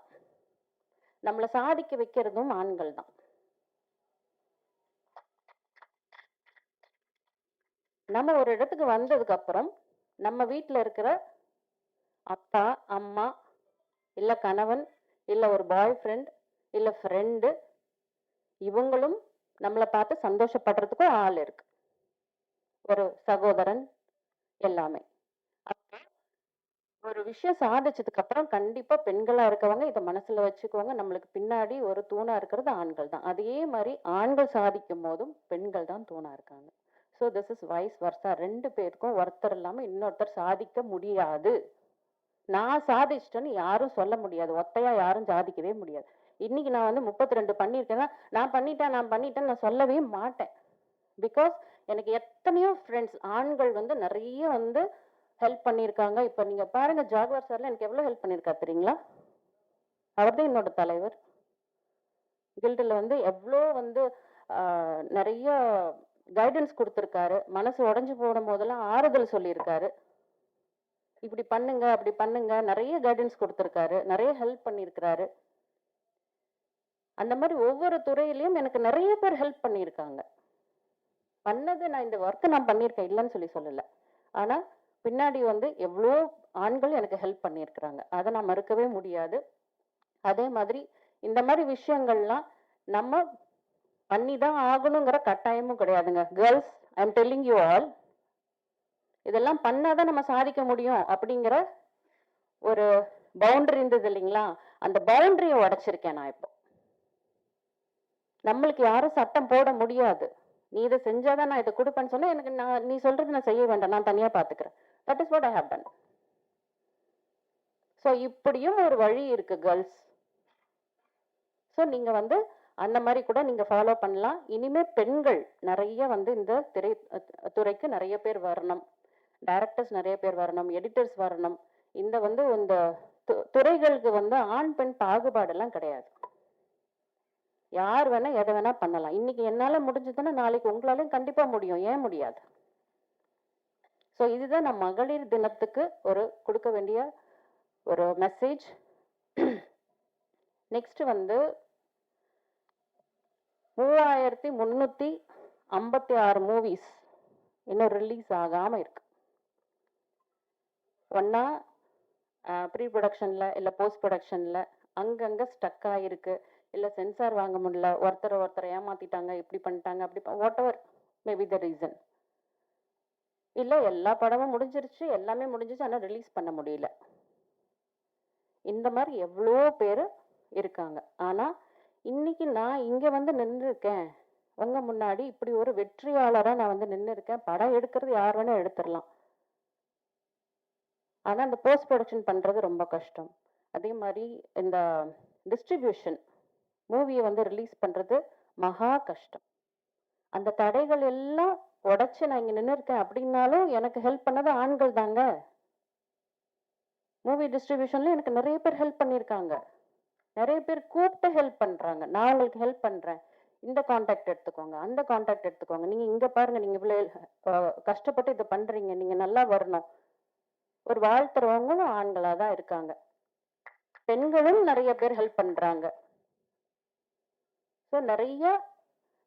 நம்மளை சாதிக்க வைக்கிறதும் ஆண்கள் தான். நம்ம ஒரு இடத்துக்கு வந்ததுக்கு அப்புறம் நம்ம வீட்டில் இருக்கிற அப்பா அம்மா, இல்லை கணவன், இல்லை ஒரு பாய் ஃப்ரெண்ட், இல்லை ஃப்ரெண்டு, இவங்களும் நம்மளை பார்த்து சந்தோஷப்படுறதுக்கும் ஆள் இருக்கு, ஒரு சகோதரன், எல்லாமே. அப்போ ஒரு விஷயம் சாதிச்சதுக்கு அப்புறம் கண்டிப்பா பெண்களா இருக்கவங்க இதை மனசுல வச்சுக்குவாங்க, நம்மளுக்கு பின்னாடி ஒரு தூணா இருக்கிறது ஆண்கள் தான். அதே மாதிரி ஆண்கள் சாதிக்கும் போதும் பெண்கள் தான் தூணா இருக்காங்க. So this is vice versa. ரெண்டு பேருக்கும் ஒருத்தர் இல்லாம இன்னொருத்தர் சாதிக்க முடியாது. நான் சாதிச்சிட்டேன்னு யாரும் சொல்ல முடியாது, ஒத்தையா யாரும் சாதிக்கவே முடியாது. இன்னைக்கு நான் வந்து 32 பண்ணியிருக்கேன்னா நான் பண்ணிட்டேன்னு நான் சொல்லவே மாட்டேன். பிகாஸ் எனக்கு எத்தனையோ ஃப்ரெண்ட்ஸ் ஆண்கள் வந்து நிறைய வந்து ஹெல்ப் பண்ணியிருக்காங்க. இப்போ நீங்க பாருங்க, ஜாகுவார் சார்ல எனக்கு எவ்வளோ ஹெல்ப் பண்ணியிருக்காரு தெரியுங்களா? அவர் தான் என்னோட தலைவர். கில்டில் வந்து எவ்வளோ வந்து நிறைய கைடன்ஸ் கொடுத்துருக்காரு. மனசு உடஞ்சி போடும் போதெல்லாம் ஆறுதல் சொல்லியிருக்காரு. இப்படி பண்ணுங்க அப்படி பண்ணுங்க, நிறைய கைடன்ஸ் கொடுத்துருக்காரு, நிறைய ஹெல்ப் பண்ணியிருக்கிறாரு. அந்த மாதிரி ஒவ்வொரு துறையிலையும் எனக்கு நிறைய பேர் ஹெல்ப் பண்ணியிருக்காங்க. பண்ணது நான் இந்த ஒர்க்கை நான் பண்ணியிருக்கேன், இல்லைன்னு சொல்லலை. ஆனால் பின்னாடி வந்து எவ்வளோ ஆண்கள் எனக்கு ஹெல்ப் பண்ணியிருக்கிறாங்க, அதை நான் மறுக்கவே முடியாது. அதே மாதிரி இந்த மாதிரி விஷயங்கள்லாம் நம்ம பண்ணி தான் ஆகணுங்கிற கட்டாயமும் கிடையாதுங்க. Girls, I am telling you all, இதெல்லாம் பண்ணாதான் நம்ம சாதிக்க முடியும் அப்படிங்கிற ஒரு பவுண்டரி இருந்தது இல்லைங்களா? அந்த பவுண்டரியை உடைச்சிருக்கேன் நான் இப்போ. நம்மளுக்கு யாரும் சட்டம் போட முடியாது. நீ இதை செஞ்சாதான் நான் இதை கொடுப்பேன்னு சொன்னா எனக்கு நீ சொல்றது நான் செய்ய வேண்டாம், நான் தனியா பாத்துக்கிறேன். That is what I have done. So இப்படியும் ஒரு வழி இருக்கு கேர்ள்ஸ். ஸோ நீங்க வந்து அந்த மாதிரி கூட நீங்க ஃபாலோ பண்ணலாம். இனிமே பெண்கள் நிறைய வந்து இந்த துறைக்கு நிறைய பேர் வரணும், டைரக்டர்ஸ் நிறைய பேர் வரணும், எடிட்டர்ஸ் வரணும். இந்த வந்து இந்த துறைகளுக்கு வந்து ஆண் பெண் பாகுபாடெல்லாம் கிடையாது. யார் வேணா எதை வேணா பண்ணலாம். இன்னைக்கு என்னால முடிஞ்சதுன்னா நாளைக்கு உங்களாலையும் கண்டிப்பா முடியும். ஏன் முடியாது? ஸோ இதுதான் நான் மகளிர் தினத்துக்கு ஒரு கொடுக்க வேண்டிய ஒரு மெசேஜ். நெக்ஸ்ட் வந்து 3356 மூவிஸ் இன்னும் ரிலீஸ் ஆகாம இருக்கு. ஒன்னா ப்ரீ ப்ரொடக்ஷன்ல இல்ல போஸ்ட் ப்ரொடக்ஷன்ல அங்கங்க ஸ்டக் ஆயிருக்கு, இல்ல சென்சார் வாங்க முடியல, ஒருத்தரை ஏமாத்திட்டாங்க, இப்படி பண்ணிட்டாங்க, அப்படி what ever maybe the reason. இல்ல எல்லா படமும் முடிஞ்சிருச்சு, எல்லாமே முடிஞ்சிச்சு, ஆனா ரிலீஸ் பண்ண முடியல. இந்த மாதிரி எவ்வளோ பேர் இருக்காங்க. ஆனா இன்னைக்கு நான் இங்க வந்து நின்று இருக்கேன் உங்க முன்னாடி, இப்படி ஒரு வெற்றியாளரா நான் வந்து நின்று இருக்கேன். படம் எடுக்கிறது யார் வேணா எடுத்துடலாம், ஆனா அந்த போஸ்ட் ப்ரொடக்ஷன் பண்றது ரொம்ப கஷ்டம். அதே மாதிரி இந்த டிஸ்ட்ரிபியூஷன் மூவியை வந்து ரிலீஸ் பண்றது மகா கஷ்டம். அந்த தடைகள் எல்லாம் உடைச்சு நான் இங்க நின்று இருக்கேன் அப்படின்னாலும் எனக்கு ஹெல்ப் பண்ணது ஆண்கள் தாங்க. மூவி டிஸ்ட்ரிபியூஷன்ல எனக்கு நிறைய பேர் ஹெல்ப் பண்ணியிருக்காங்க, நிறைய பேர் கூப்பிட்டு ஹெல்ப் பண்றாங்க. நான் உங்களுக்கு ஹெல்ப் பண்றேன், இந்த கான்டாக்ட் எடுத்துக்கோங்க, அந்த கான்டாக்ட் எடுத்துக்கோங்க, நீங்க இங்க பாருங்க, நீங்க இவ்வளவு கஷ்டப்பட்டு இதை பண்றீங்க, நீங்க நல்லா வரணும். ஒரு வாழ்த்துறவங்களும் ஆண்களா தான் இருக்காங்க. பெண்களும் நிறைய பேர் ஹெல்ப் பண்றாங்க. ஸோ நிறைய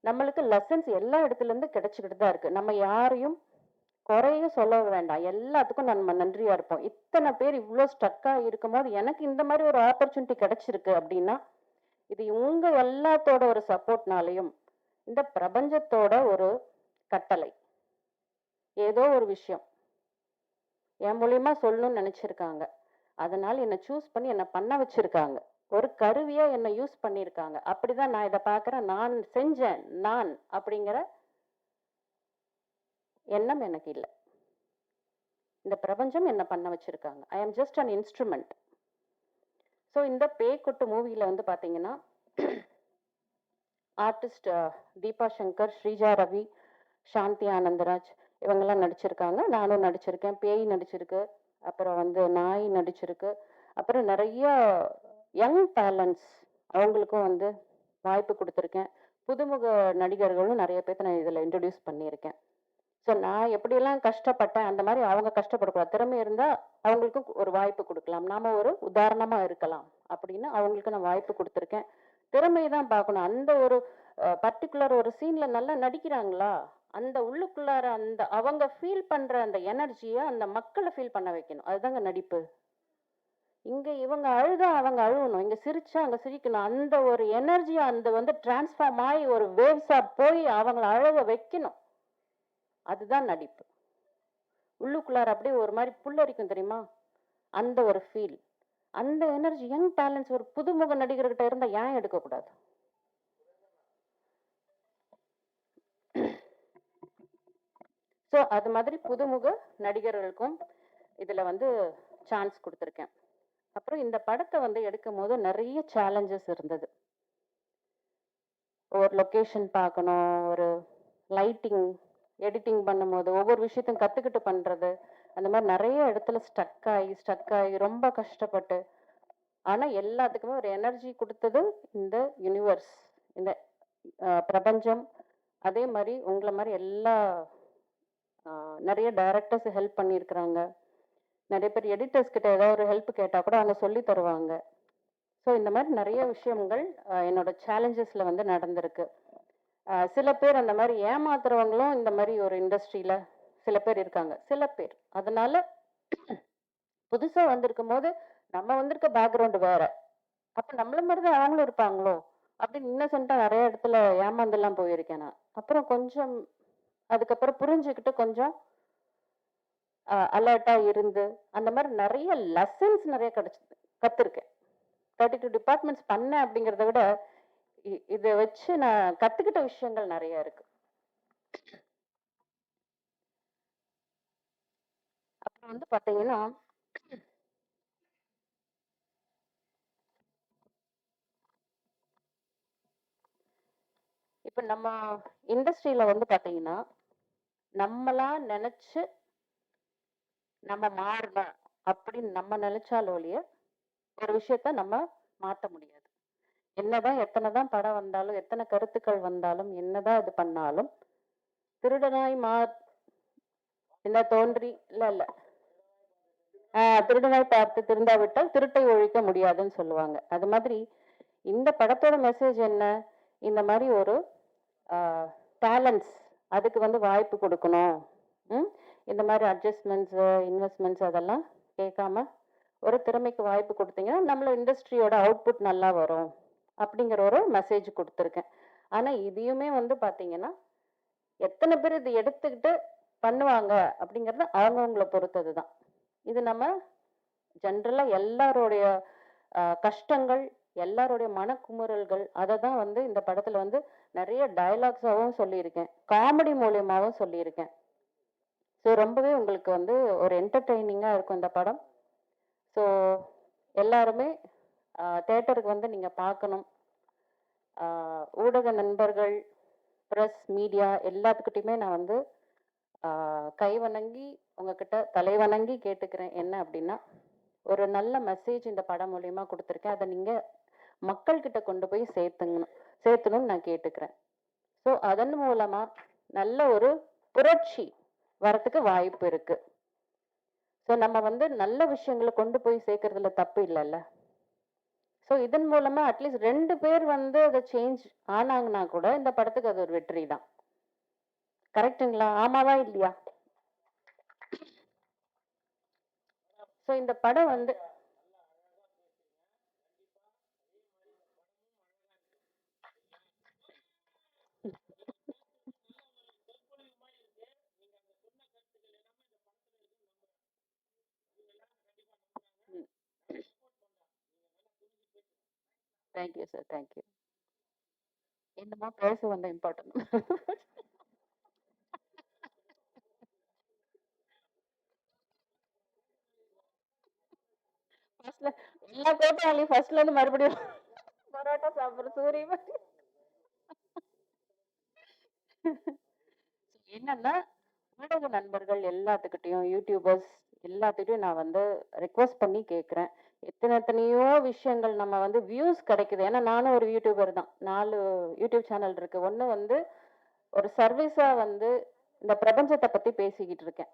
நம்மளுக்கு லெசன்ஸ் எல்லா இடத்துல இருந்து கிடைச்சிக்கிட்டு தான் இருக்கு. நம்ம யாரையும் குறைய சொல்ல வேண்டாம், எல்லாத்துக்கும் நம்ம நன்றியா இருப்போம். இத்தனை பேர் இவ்வளோ ஸ்டக்கா இருக்கும் போது எனக்கு இந்த மாதிரி ஒரு ஆப்பர்ச்சுனிட்டி கிடைச்சிருக்கு அப்படின்னா இது உங்க எல்லாத்தோட ஒரு சப்போர்ட்னாலையும் இந்த பிரபஞ்சத்தோட ஒரு கட்டளை. ஏதோ ஒரு விஷயம் என் மூலியமா சொல்லணும்னு நினைச்சிருக்காங்க, அதனால என்னை சூஸ் பண்ணி என்னை பண்ண வச்சிருக்காங்க, ஒரு கருவியா என்னை யூஸ் பண்ணியிருக்காங்க. அப்படிதான் நான் இதை பார்க்குறேன். நான் செஞ்சேன் நான் அப்படிங்கிற எண்ணம் எனக்கு இல்லை. இந்த பிரபஞ்சம் என்ன பண்ண வச்சிருக்காங்க. ஐ ஆம் ஜஸ்ட் அன் இன்ஸ்ட்ருமெண்ட். ஸோ இந்த பேய்க்குட்டு மூவியில் வந்து பார்த்தீங்கன்னா ஆர்டிஸ்ட் தீபா சங்கர், ஸ்ரீஜா ரவி, சாந்தி ஆனந்தராஜ் இவங்கெல்லாம் நடிச்சிருக்காங்க. நானும் நடிச்சிருக்கேன். பேய் நடிச்சிருக்கு, அப்புறம் வந்து நாய் நடிச்சிருக்கு, அப்புறம் நிறைய யங் டேலண்ட்ஸ் அவங்களுக்கும் வந்து வாய்ப்பு கொடுத்துருக்கேன். புதுமுக நடிகர்களும் நிறைய பேர்த்த நான் இதில் இன்ட்ரடியூஸ் பண்ணியிருக்கேன். ஸோ நான் எப்படியெல்லாம் கஷ்டப்பட்டேன் அந்த மாதிரி அவங்க கஷ்டப்படக்கூடாது. திறமை இருந்தால் அவங்களுக்கும் ஒரு வாய்ப்பு கொடுக்கலாம், நாம ஒரு உதாரணமா இருக்கலாம் அப்படின்னு அவங்களுக்கு நான் வாய்ப்பு கொடுத்துருக்கேன். திறமையை தான் பார்க்கணும். அந்த ஒரு பர்டிகுலர் ஒரு சீன்ல நல்லா நடிக்கிறாங்களா, அந்த உள்ளுக்குள்ளார அந்த அவங்க ஃபீல் பண்ற அந்த எனர்ஜியை அந்த மக்களை ஃபீல் பண்ண வைக்கணும். அதுதாங்க நடிப்பு. இங்க இவங்க அழுதா அவங்க அழுகணும், இங்க சிரிச்சா அங்க சிரிக்கணும். அந்த ஒரு எனர்ஜியை அந்த வந்து டிரான்ஸ்ஃபார்ம் ஆகி ஒரு வேவ்ஸா போய் அவங்கள அழக வைக்கணும். அதுதான் நடிப்பு. உள்ளுக்குள்ளார அப்படியே ஒரு மாதிரி புல்லரிக்கும் தெரியுமா, அந்த ஒரு ஃபீல், அந்த எனர்ஜி. யங் டேலண்ட்ஸ் ஒரு புதுமுக நடிகர்கிட்ட இருந்தா ஏன் எடுக்கக்கூடாது? ஸோ அது மாதிரி புதுமுக நடிகர்களுக்கும் இதுல வந்து சான்ஸ் கொடுத்துருக்கேன். அப்புறம் இந்த படத்தை வந்து எடுக்கும் போது நிறைய சேலஞ்சஸ் இருந்தது. ஒரு லொக்கேஷன் பார்க்கணும், ஒரு லைட்டிங், எடிட்டிங் பண்ணும்போது ஒவ்வொரு விஷயத்தையும் கற்றுக்கிட்டு பண்ணுறது, அந்த மாதிரி நிறைய இடத்துல ஸ்டக் ஆகி ரொம்ப கஷ்டப்பட்டு, ஆனால் எல்லாத்துக்குமே ஒரு எனர்ஜி கொடுத்தது இந்த யூனிவர்ஸ், இந்த பிரபஞ்சம். அதே மாதிரி உங்களை மாதிரி எல்லா நிறைய டைரக்டர்ஸ் ஹெல்ப் பண்ணியிருக்கிறாங்க. நிறைய பேர் எடிட்டர்ஸ் கிட்ட ஏதாவது ஒரு ஹெல்ப் கேட்டால் கூட அவங்க சொல்லி தருவாங்க. ஸோ இந்த மாதிரி நிறைய விஷயங்கள் என்னோட சேலஞ்சஸில் வந்து நடந்திருக்கு. சில பேர் அந்த மாதிரி ஏமாத்துறவங்களும் இந்த மாதிரி ஒரு இண்டஸ்ட்ரியில சில பேர் இருக்காங்க, சில பேர். அதனால புதுசா வந்திருக்கும் போது நம்ம வந்திருக்க பேக்ரவுண்ட் வேற, அப்ப நம்மள மாதிரிதான் அவங்களும் இருப்பாங்களோ அப்படின்னு இன்னசென்ட்டா நிறைய இடத்துல ஏமாந்தெல்லாம் போயிருக்கேன் நான். அப்புறம் கொஞ்சம் அதுக்கப்புறம் புரிஞ்சுக்கிட்டு கொஞ்சம் அலர்ட்டாக இருந்து அந்த மாதிரி நிறைய லெசன்ஸ் நிறைய கற்றுருக்கேன். 32 டிபார்ட்மெண்ட்ஸ் பண்ணேன் அப்படிங்கிறத விட இதை வச்சு நான் கற்றுக்கிட்ட விஷயங்கள் நிறைய இருக்கு. அப்புறம் வந்து பார்த்தீங்கன்னா இப்போ நம்ம இண்டஸ்ட்ரியில் வந்து பார்த்தீங்கன்னா நம்மளா நினச்சி நம்ம மாறணும் அப்படின்னு நம்ம நினைச்சாலும் ஒழிய ஒரு விஷயத்த நம்ம மாற்ற முடியாது. என்னதான் எத்தனை தான் படம் வந்தாலும் எத்தனை கருத்துக்கள் வந்தாலும் என்னதான் இது பண்ணாலும் திருடனாய் என்ன தோன்றி இல்ல திருடனாய் பார்த்து திருந்தாவிட்டால் திருட்டை ஒழிக்க முடியாதுன்னு சொல்லுவாங்க. அது மாதிரி இந்த படத்தோட மெசேஜ் என்ன, இந்த மாதிரி ஒரு டேலண்ட்ஸ் அதுக்கு வந்து வாய்ப்பு கொடுக்கணும். இந்த மாதிரி அட்ஜஸ்ட்மெண்ட்ஸு இன்வெஸ்ட்மெண்ட்ஸ் அதெல்லாம் கேட்காம ஒரு திறமைக்கு வாய்ப்பு கொடுத்தீங்கன்னா நம்மள இண்டஸ்ட்ரியோட அவுட்புட் நல்லா வரும் அப்படிங்கிற ஒரு மெசேஜ் கொடுத்துருக்கேன். ஆனால் இதையுமே வந்து பார்த்தீங்கன்னா எத்தனை பேர் இது எடுத்துக்கிட்டு பண்ணுவாங்க அப்படிங்கிறது அவங்கவுங்களை பொறுத்தது தான். இது நம்ம ஜென்ரலாக எல்லாருடைய கஷ்டங்கள் எல்லாருடைய மனக்குமுறல்கள் அதை தான் வந்து இந்த படத்தில் வந்து நிறைய டயலாக்ஸாகவும் சொல்லியிருக்கேன், காமெடி மூலியமாகவும் சொல்லியிருக்கேன். ஸோ ரொம்பவே உங்களுக்கு வந்து ஒரு என்டர்டெய்னிங்காக இருக்கும் இந்த படம். ஸோ எல்லாருமே தேட்டருக்கு வந்து நீங்கள் பார்க்கணும். ஊடக நண்பர்கள், ப்ரெஸ், மீடியா எல்லாத்துக்கிட்டையுமே நான் வந்து கை வணங்கி உங்ககிட்ட தலை வணங்கி கேட்டுக்கிறேன். என்ன அப்படின்னா ஒரு நல்ல மெசேஜ் இந்த படம் மூலயமா கொடுத்துருக்கேன். அதை நீங்கள் மக்கள்கிட்ட கொண்டு போய் சேர்த்தணும்னு நான் கேட்டுக்கிறேன். ஸோ அதன் மூலமாக நல்ல ஒரு புரட்சி வரத்துக்கு வாய்ப்பு இருக்கு. ஸோ நம்ம வந்து நல்ல விஷயங்களை கொண்டு போய் சேர்க்கறதுல தப்பு இல்லைல்ல. ஸோ இதன் மூலமா அட்லீஸ்ட் 2 பேர் வந்து அதை சேஞ்ச் ஆனாங்கன்னா கூட இந்த படத்துக்கு அது ஒரு வெற்றி தான். கரெக்டுங்களா? ஆமாவா இல்லையா? ஸோ இந்த படம் வந்து தேங்க்யூ சார், தேங்க்யூ. என்னமோ பேச வந்த இம்பார்ட்டன்ட். ஃபர்ஸ்ட்ல எல்லா கோட்டையாலையும் ஃபர்ஸ்ட்ல இருந்து மறுபடியும் பரோட்டா சாப்பிட்ற சூரிய என்னன்னா ஊடக நண்பர்கள் எல்லாத்துக்கிட்டையும் யூடியூபர்ஸ் எல்லாத்துக்கிட்டையும் நான் வந்து ரெக்வஸ்ட் பண்ணி கேட்குறேன். எத்தனையோ விஷயங்கள் நம்ம வந்து வியூஸ் கிடைக்குது. ஏன்னா நானும் ஒரு யூடியூபர் தான். 4 யூடியூப் சேனல் இருக்கு. ஒன்று வந்து ஒரு சர்வீஸாக வந்து இந்த பிரபஞ்சத்தை பற்றி பேசிக்கிட்டு இருக்கேன்.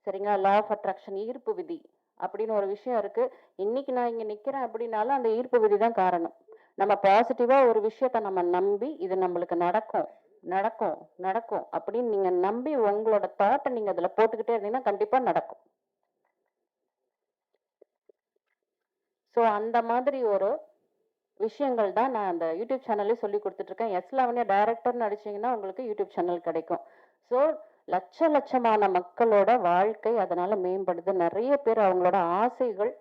சரிங்களா? லா ஆஃப் அட்ராக்ஷன், ஈர்ப்பு விதி அப்படின்னு ஒரு விஷயம் இருக்கு. இன்னைக்கு நான் இங்கே நிற்கிறேன் அப்படின்னாலும் அந்த ஈர்ப்பு விதி தான் காரணம். நம்ம பாசிட்டிவாக ஒரு விஷயத்த நம்ம நம்பி இது நம்மளுக்கு நடக்கும் நடக்கும் நடக்கும் அப்படின்னு நீங்க நம்பி உங்களோட தாட்டை நீங்க அதுல போட்டுக்கிட்டே இருந்தீங்கன்னா கண்டிப்பா நடக்கும். ஸோ அந்த மாதிரி ஒரு விஷயங்கள் தான் நான் அந்த யூடியூப் சேனல்லே சொல்லி கொடுத்துட்டு இருக்கேன். எஸ் லாவண்யா டைரக்டர்னு அடிச்சீங்கன்னா உங்களுக்கு யூடியூப் சேனல் கிடைக்கும். ஸோ லட்சமான மக்களோட வாழ்க்கை அதனால மேம்படுது. நிறைய பேர் அவங்களோட ஆசைகள்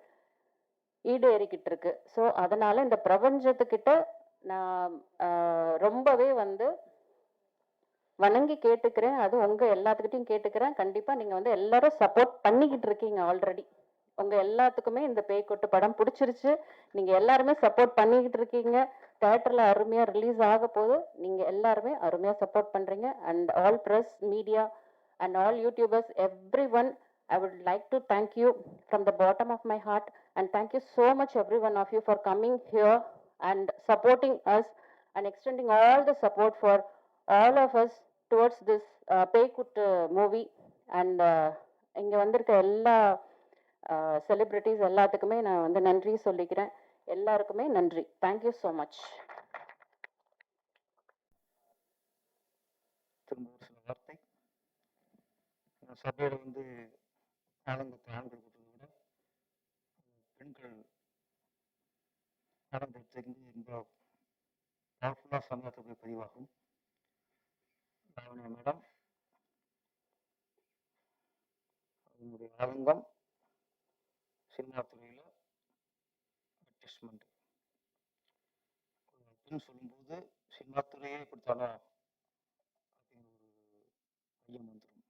ஈடேறிக்கிட்டு இருக்கு. ஸோ அதனால இந்த பிரபஞ்சத்துக்கிட்ட நான் ரொம்பவே வந்து வணங்கி கேட்டுக்கிறேன். அது உங்க எல்லாத்துக்கிட்டையும் கேட்டுக்கிறேன். கண்டிப்பா நீங்க வந்து எல்லாரும் சப்போர்ட் பண்ணிக்கிட்டு இருக்கீங்க ஆல்ரெடி. உங்க எல்லாத்துக்குமே இந்த பேய்கொட்டு படம் பிடிச்சிருச்சு. நீங்க எல்லாருமே சப்போர்ட் பண்ணிக்கிட்டு இருக்கீங்க. தியேட்டர்ல அருமையா ரிலீஸ் ஆக போது. நீங்க எல்லாருமே அருமையா சப்போர்ட் பண்றீங்க. And all press, media and all YouTubers, everyone, I would like to thank you from the bottom of my heart, and thank you so much every one of you for coming here and supporting us and extending all the support for all of us towards this Peikottu movie. And இங்கே வந்திருக்க எல்லா celebrities எல்லாத்துக்குமே நான் வந்து நன்றி சொல்லிக்கிறேன். எல்லாருக்குமே நன்றி. Thank you so much. திரும்ப ஒரு சில வார்த்தை. சபையில் வந்து ஆண்கள் கொடுத்ததை விட பெண்கள் ஆடம்பரத்திலிருந்து ரொம்ப பவர்ஃபுல்லாக சமூகத்தில் போய் பதிவாகும். லாவண்யா மேடம் என்னுடைய ஆரம்பம் சினிமா துறையில் அட்ஜஸ்ட்மெண்ட் அப்படின்னு சொல்லும்போது சினிமா துறையே இப்படித்தானா அப்படிங்கிற ஒரு ஐயம் வந்துடும்.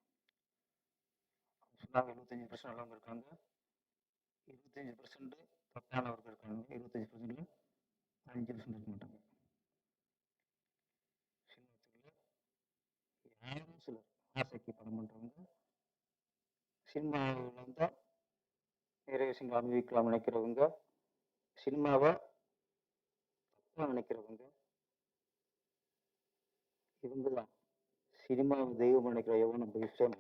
சொன்னாங்க 75% நல்லவங்க இருக்காங்க, 25% தப்பானவர்கள் இருக்காங்க, 25%ல 5% இருக்க மாட்டாங்க. சினிமா துறையில் யாரும் சிலர் ஆசைக்கு படம் பண்ணுறவங்க சினிமாவில் வந்தால் நிறைய விஷயங்கள் அனுபவிக்கலாம் நினைக்கிறவங்க, சினிமாவை தப்பாக நினைக்கிறவங்க, இவங்க தான் சினிமாவை தெய்வம் நினைக்கிற எவனும் நம்ம விஷயம்.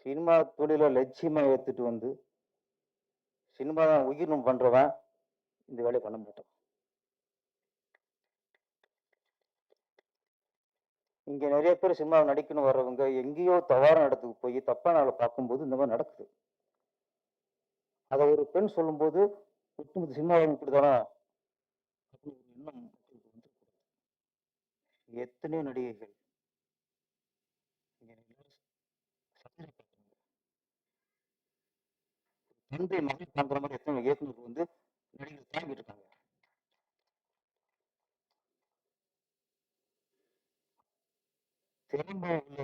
சினிமா தொழிலை லட்சியமாக ஏற்றுட்டு வந்து சினிமா தான் உயிர்னு பண்ணுறவன் இந்த வேலையை பண்ண மாட்டான். இங்கே நிறைய பேர் சினிமாவை நடிக்கணும் வர்றவங்க எங்கேயோ தவறான இடத்துக்கு போய் தப்பான ஆளை பார்க்கும்போது இந்த மாதிரி நடக்குது. அதை ஒரு பெண் சொல்லும்போது ஒட்டுமொத்த சினிமாவை இப்படிதானா அப்படின்னு ஒரு எண்ணம் மக்களுக்கு வந்துடக்கூடாது. எத்தனையோ நடிகைகள் இங்கே சத்திரை பார்க்குறாங்க, தந்தை மகள் பார்க்குற மாதிரி எத்தனை இயக்குநர்கள் வந்து நடிகர்கள் தாங்கிட்டு இருக்காங்க. திறமை உள்ள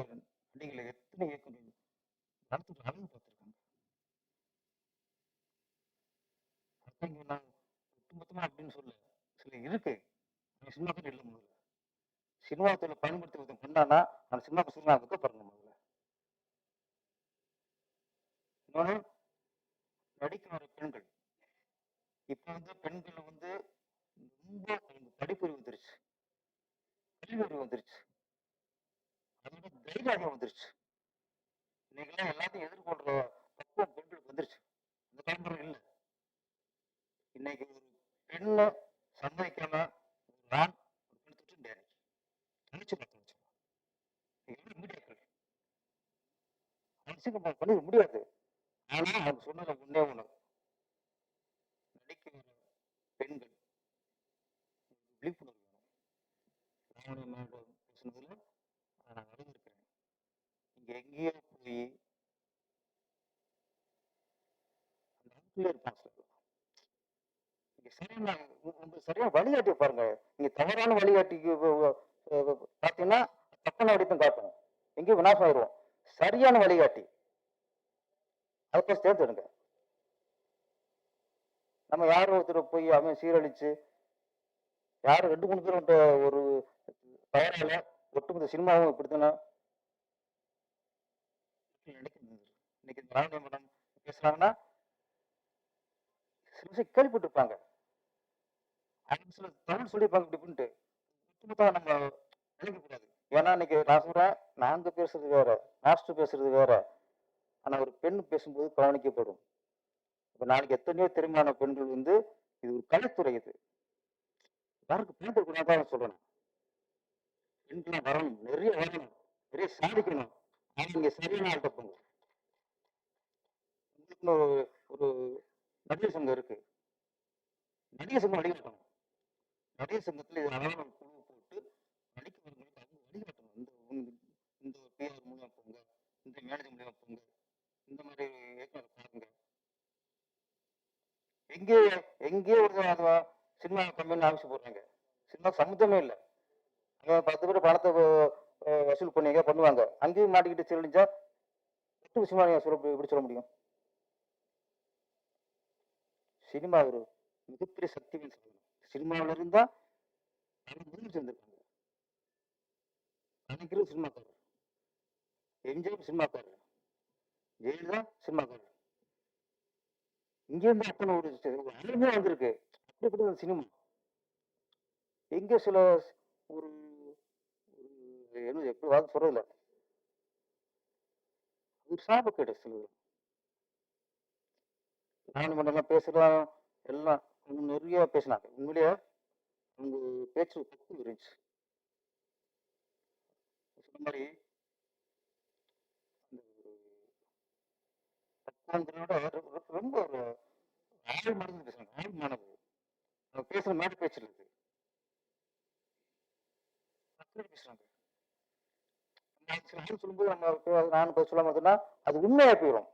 நடிகளை எத்தனை இயக்குநர்கள் நடத்துகிற அளவு பார்த்துருக்காங்க. அப்போ நான் ஒட்டுமொத்தமா அப்படின்னு சொல்ல சில இருக்கு. சினிமாக்கள் இல்லை, முதல்ல சினிமா தொழில் பயன்படுத்துவது பண்ணானா அந்த சினிமாக்கு சினிமா வைக்கப்படுங்க முதல்ல. இன்னொன்று, நடிக்க வர பெண்கள் இப்போ வந்து பெண்கள் வந்து ரொம்ப படிப்பறிவு வந்துருச்சு, கல்வியறிவு வந்துருச்சு, அதோட தைரியம் வந்துருச்சு. இன்னைக்கெல்லாம் எல்லாத்தையும் எதிர்கொள்ற பக்குவம் பெண்களுக்கு வந்துருச்சு. அந்த காலம்பரம் இல்லை. இன்னைக்கு ஒரு பெண்ணை சம்மதிக்காம ஒரு ஆண் ஒரு பெண் தொட்டு முடியாது, நினைச்சு பார்க்க வச்சிருக்கோம் மீடியாக்கள் நினைச்சு பண்ண முடியாது. ஆனா அவங்க சொன்னதை ஒன்னே ஒண்ணு, நடிக்க வர பெண்கள் விழிப்புணர்வு வேணும். ராமலிங்கோட பேசுனதுல நான் வரவேற்கிறேன். இங்க எங்கேயோ போய் அந்த இடத்துல இருப்பாங்க சார். இங்க சரியான உங்களுக்கு சரியா வழிகாட்டி பாருங்க. நீங்க தவறான வழிகாட்டிக்கு பார்த்தீங்கன்னா தப்பான வழித்தான் காட்டணும், எங்கேயும் விநாசம் ஆயிடுவோம். சரியான வழிகாட்டி அதை தேர்ந்தெடுங்க. நம்ம யாரும் ஒருத்தர் போய் அவன் சீரழிச்சு யாரும் 2-3 பேர் ஒரு தவறால ஒட்டுமொத்த சினிமாவும் இப்படித்தானே நினைக்கிறது. இன்னைக்கு ராமலிங்க மேடம் பேசுறாங்கன்னா சில விஷயம் கேள்விப்பட்டிருப்பாங்க, சில தமிழ் சொல்லியிருப்பாங்க இப்படி பண்ணிட்டு ஒட்டுமொத்தமா நம்ம நினைக்கக்கூடாது. ஏன்னா இன்னைக்கு நான் சொல்றேன், நாங்க பேசுறது வேற, மாஸ்டர் பேசுறது வேற. ஆனா ஒரு பெண் பேசும்போது கவனிக்கப்படும். இப்ப நாளைக்கு எத்தனையோ திறமையான பெண்கள் வந்து இது ஒரு கலைத்துறை, இது யாருக்கு பயன்படக்கூடாதான் சொல்றேன். பெண்கள்லாம் வரணும், நிறைய வரணும், நிறைய சாதிக்கணும். ஆனா நீங்க சரியான ஆள்கிட்ட போங்க. உங்களுக்குன்னு ஒரு நடிகர் சங்கம் இருக்கு, நடிகர் சங்கம் வழிகாட்டணும். நடிகர் சங்கத்துல இது அழகான குழு போட்டு நடிக்கிறவங்களுக்கு அவங்க வழிகாட்டணும். இந்த பிஆர் மூலியமா போங்க, இந்த மேனேஜர் மூலியமா போங்க, இந்த மாதிரி இயக்குனர் பாருங்க. எங்கேயோ ஒரு சினிமா கம்பெனி ஆஃபீஸ் போடுறாங்க, சினிமா சம்மந்தமே இல்லை. அங்கே 10 பேர் பணத்தை வசூல் பண்ணி பண்ணுவாங்க, அங்கேயும் மாட்டிக்கிட்டு செல்லிஞ்சா எட்டு விஷயமா எப்படி சொல்ல முடியும்? சினிமா ஒரு மிகப்பெரிய சக்தின்னு சொல்லணும். சினிமாவில் இருந்தா முதல் சேர்ந்திருக்காங்க. கலைஞரும் சினிமாக்காரர், எம்ஜிஆர் சினிமாக்காரர், ஜெயலலிதா சினிமாக்காரர். இங்கேருந்து அத்தனை ஒரு அனுபவம் வந்திருக்கு. அப்படிப்பட்ட ஒரு சினிமா எங்க சில ஒரு என்ன எப்படி வாங்க சொல்றதில்ல, ஒரு சாபக்கேடு சில நானும் பேசுறோம் எல்லாம் அவங்க நிறைய பேசினாங்க. உண்மையிலேயே அவங்க பேச்சு பக்கம் இருந்துச்சு. சொன்ன மாதிரி ரொம்ப ஒரு ஆள் மனது பேசுறாங்க, ஆள் மனது அவங்க பேசுற மாதிரி பேச்சு இருக்கு, பேசுறாங்க. நான் சொல்லும்போது நானும் பதில் சொல்லாம இருந்தேன்னா அது உண்மையா போயிடும்.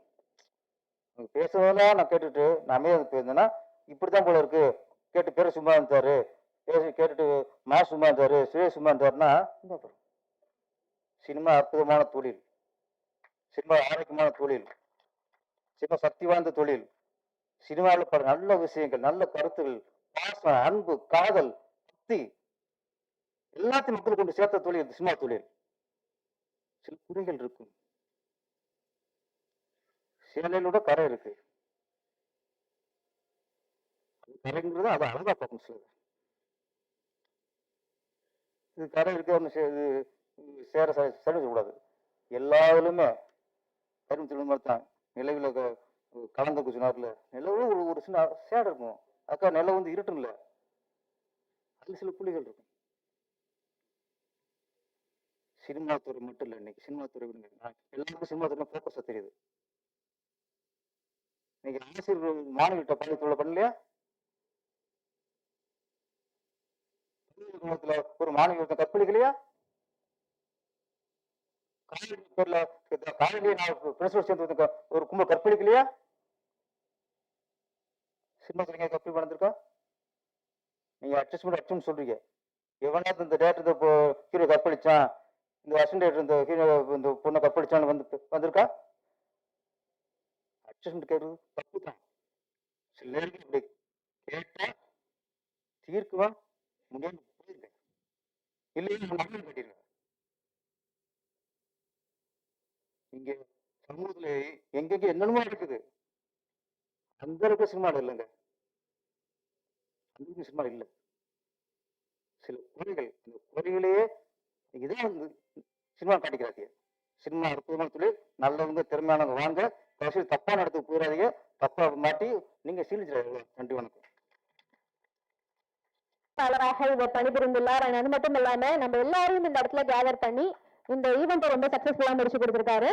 பேசுறதெல்லாம் நான் கேட்டுட்டு நான் அமைதியாக போயிருந்தேன்னா இப்படித்தான் போல இருக்கு, கேட்டு பேர சும்மா இருந்தாரு, கேட்டுட்டு சும்மா இருந்தாரு, சும்மா இருந்தாருன்னா சினிமா அற்புதமான தொழில், சினிமா ஆரோக்கியமான தொழில், சினிமா சக்தி வாய்ந்த தொழில். சினிமாவில் பல நல்ல விஷயங்கள், நல்ல கருத்துகள், பாசம், அன்பு, காதல், பக்தி எல்லாத்தையும் மக்களுக்கு கொண்டு சேர்த்த தொழில் இந்த சினிமா தொழில். சில குறைகள் இருக்கும். சேலையிலோட கரை இருக்கு. கரைங்கிறது அதை அழகா பார்க்கணும் சார். இது கரை இருக்கு இது சேர கூடாது. எல்லாருமே கரும்பு மாதிரி தான் நிலவில் கலந்து சொன்னார்ல, நிலவு ஒரு சின்ன சேடை இருக்கும். அக்கா நிலம் வந்து இருட்டும்ல, அதுல சில புள்ளிகள் இருக்கும். சினிமா துறை மட்டும் இல்லை, இன்னைக்கு சினிமா துறை எல்லாருக்கும் சினிமா துறை போக்கஸா தெரியுது. இன்னைக்கு ஆசிரியர் மாணவிகிட்ட பள்ளிக்குள்ள பண்ணலையா, ஒரு மாணவி கற்பழிக்கலையா, காலையிலேயே சேர்ந்து ஒரு கும்பல் கற்பழிக்கலையா, சினிமா துறைங்க கற்பழி நடந்திருக்கா? நீங்க அட்ஜஸ்ட்மெண்ட் சொல்றீங்க. எவனாவது இந்த டேரக்டர் ஹீரோ கற்பழிச்சான், இந்த அசிஸ்டன்ட் டேரக்டர் இந்த ஹீரோ இந்த பொண்ணை கற்பழிச்சான்னு வந்திருக்கா? அட்ஜஸ்ட்மெண்ட் கேட்கறது தப்பு தான். சில நேரங்கள் இப்படி கேட்டா தீர்க்குவா முடியாம போயிருங்க, இல்லையா மகன் கட்டிருங்க. இங்க சமூகத்துல எங்கெங்க என்னென்னமோ இருக்குது, அந்த அளவுக்கு சினிமா இல்லைங்க, அந்த சினிமா இல்லை. சில குறைகள், அந்த குறைகளையே இதான் வந்து சினிமா காட்டிக்கிறாங்க. சினிமா அற்புதமான தொழில், நல்லவங்க திறமையானவங்க வாங்க, கடைசி தப்பான இடத்துக்கு போயிடாதீங்க, தப்பா மாட்டி நீங்க சீலிச்சிடாதீங்க. நன்றி, வணக்கம். இவர் பணிபுரிந்துள்ளார். அது மட்டும் இல்லாம நம்ம எல்லாரையும் இந்த இடத்துல கேதர் பண்ணி இந்த ஈவெண்ட் ரொம்ப சக்சஸ்ஃபுல்லா முடிச்சு கொடுத்திருக்காரு.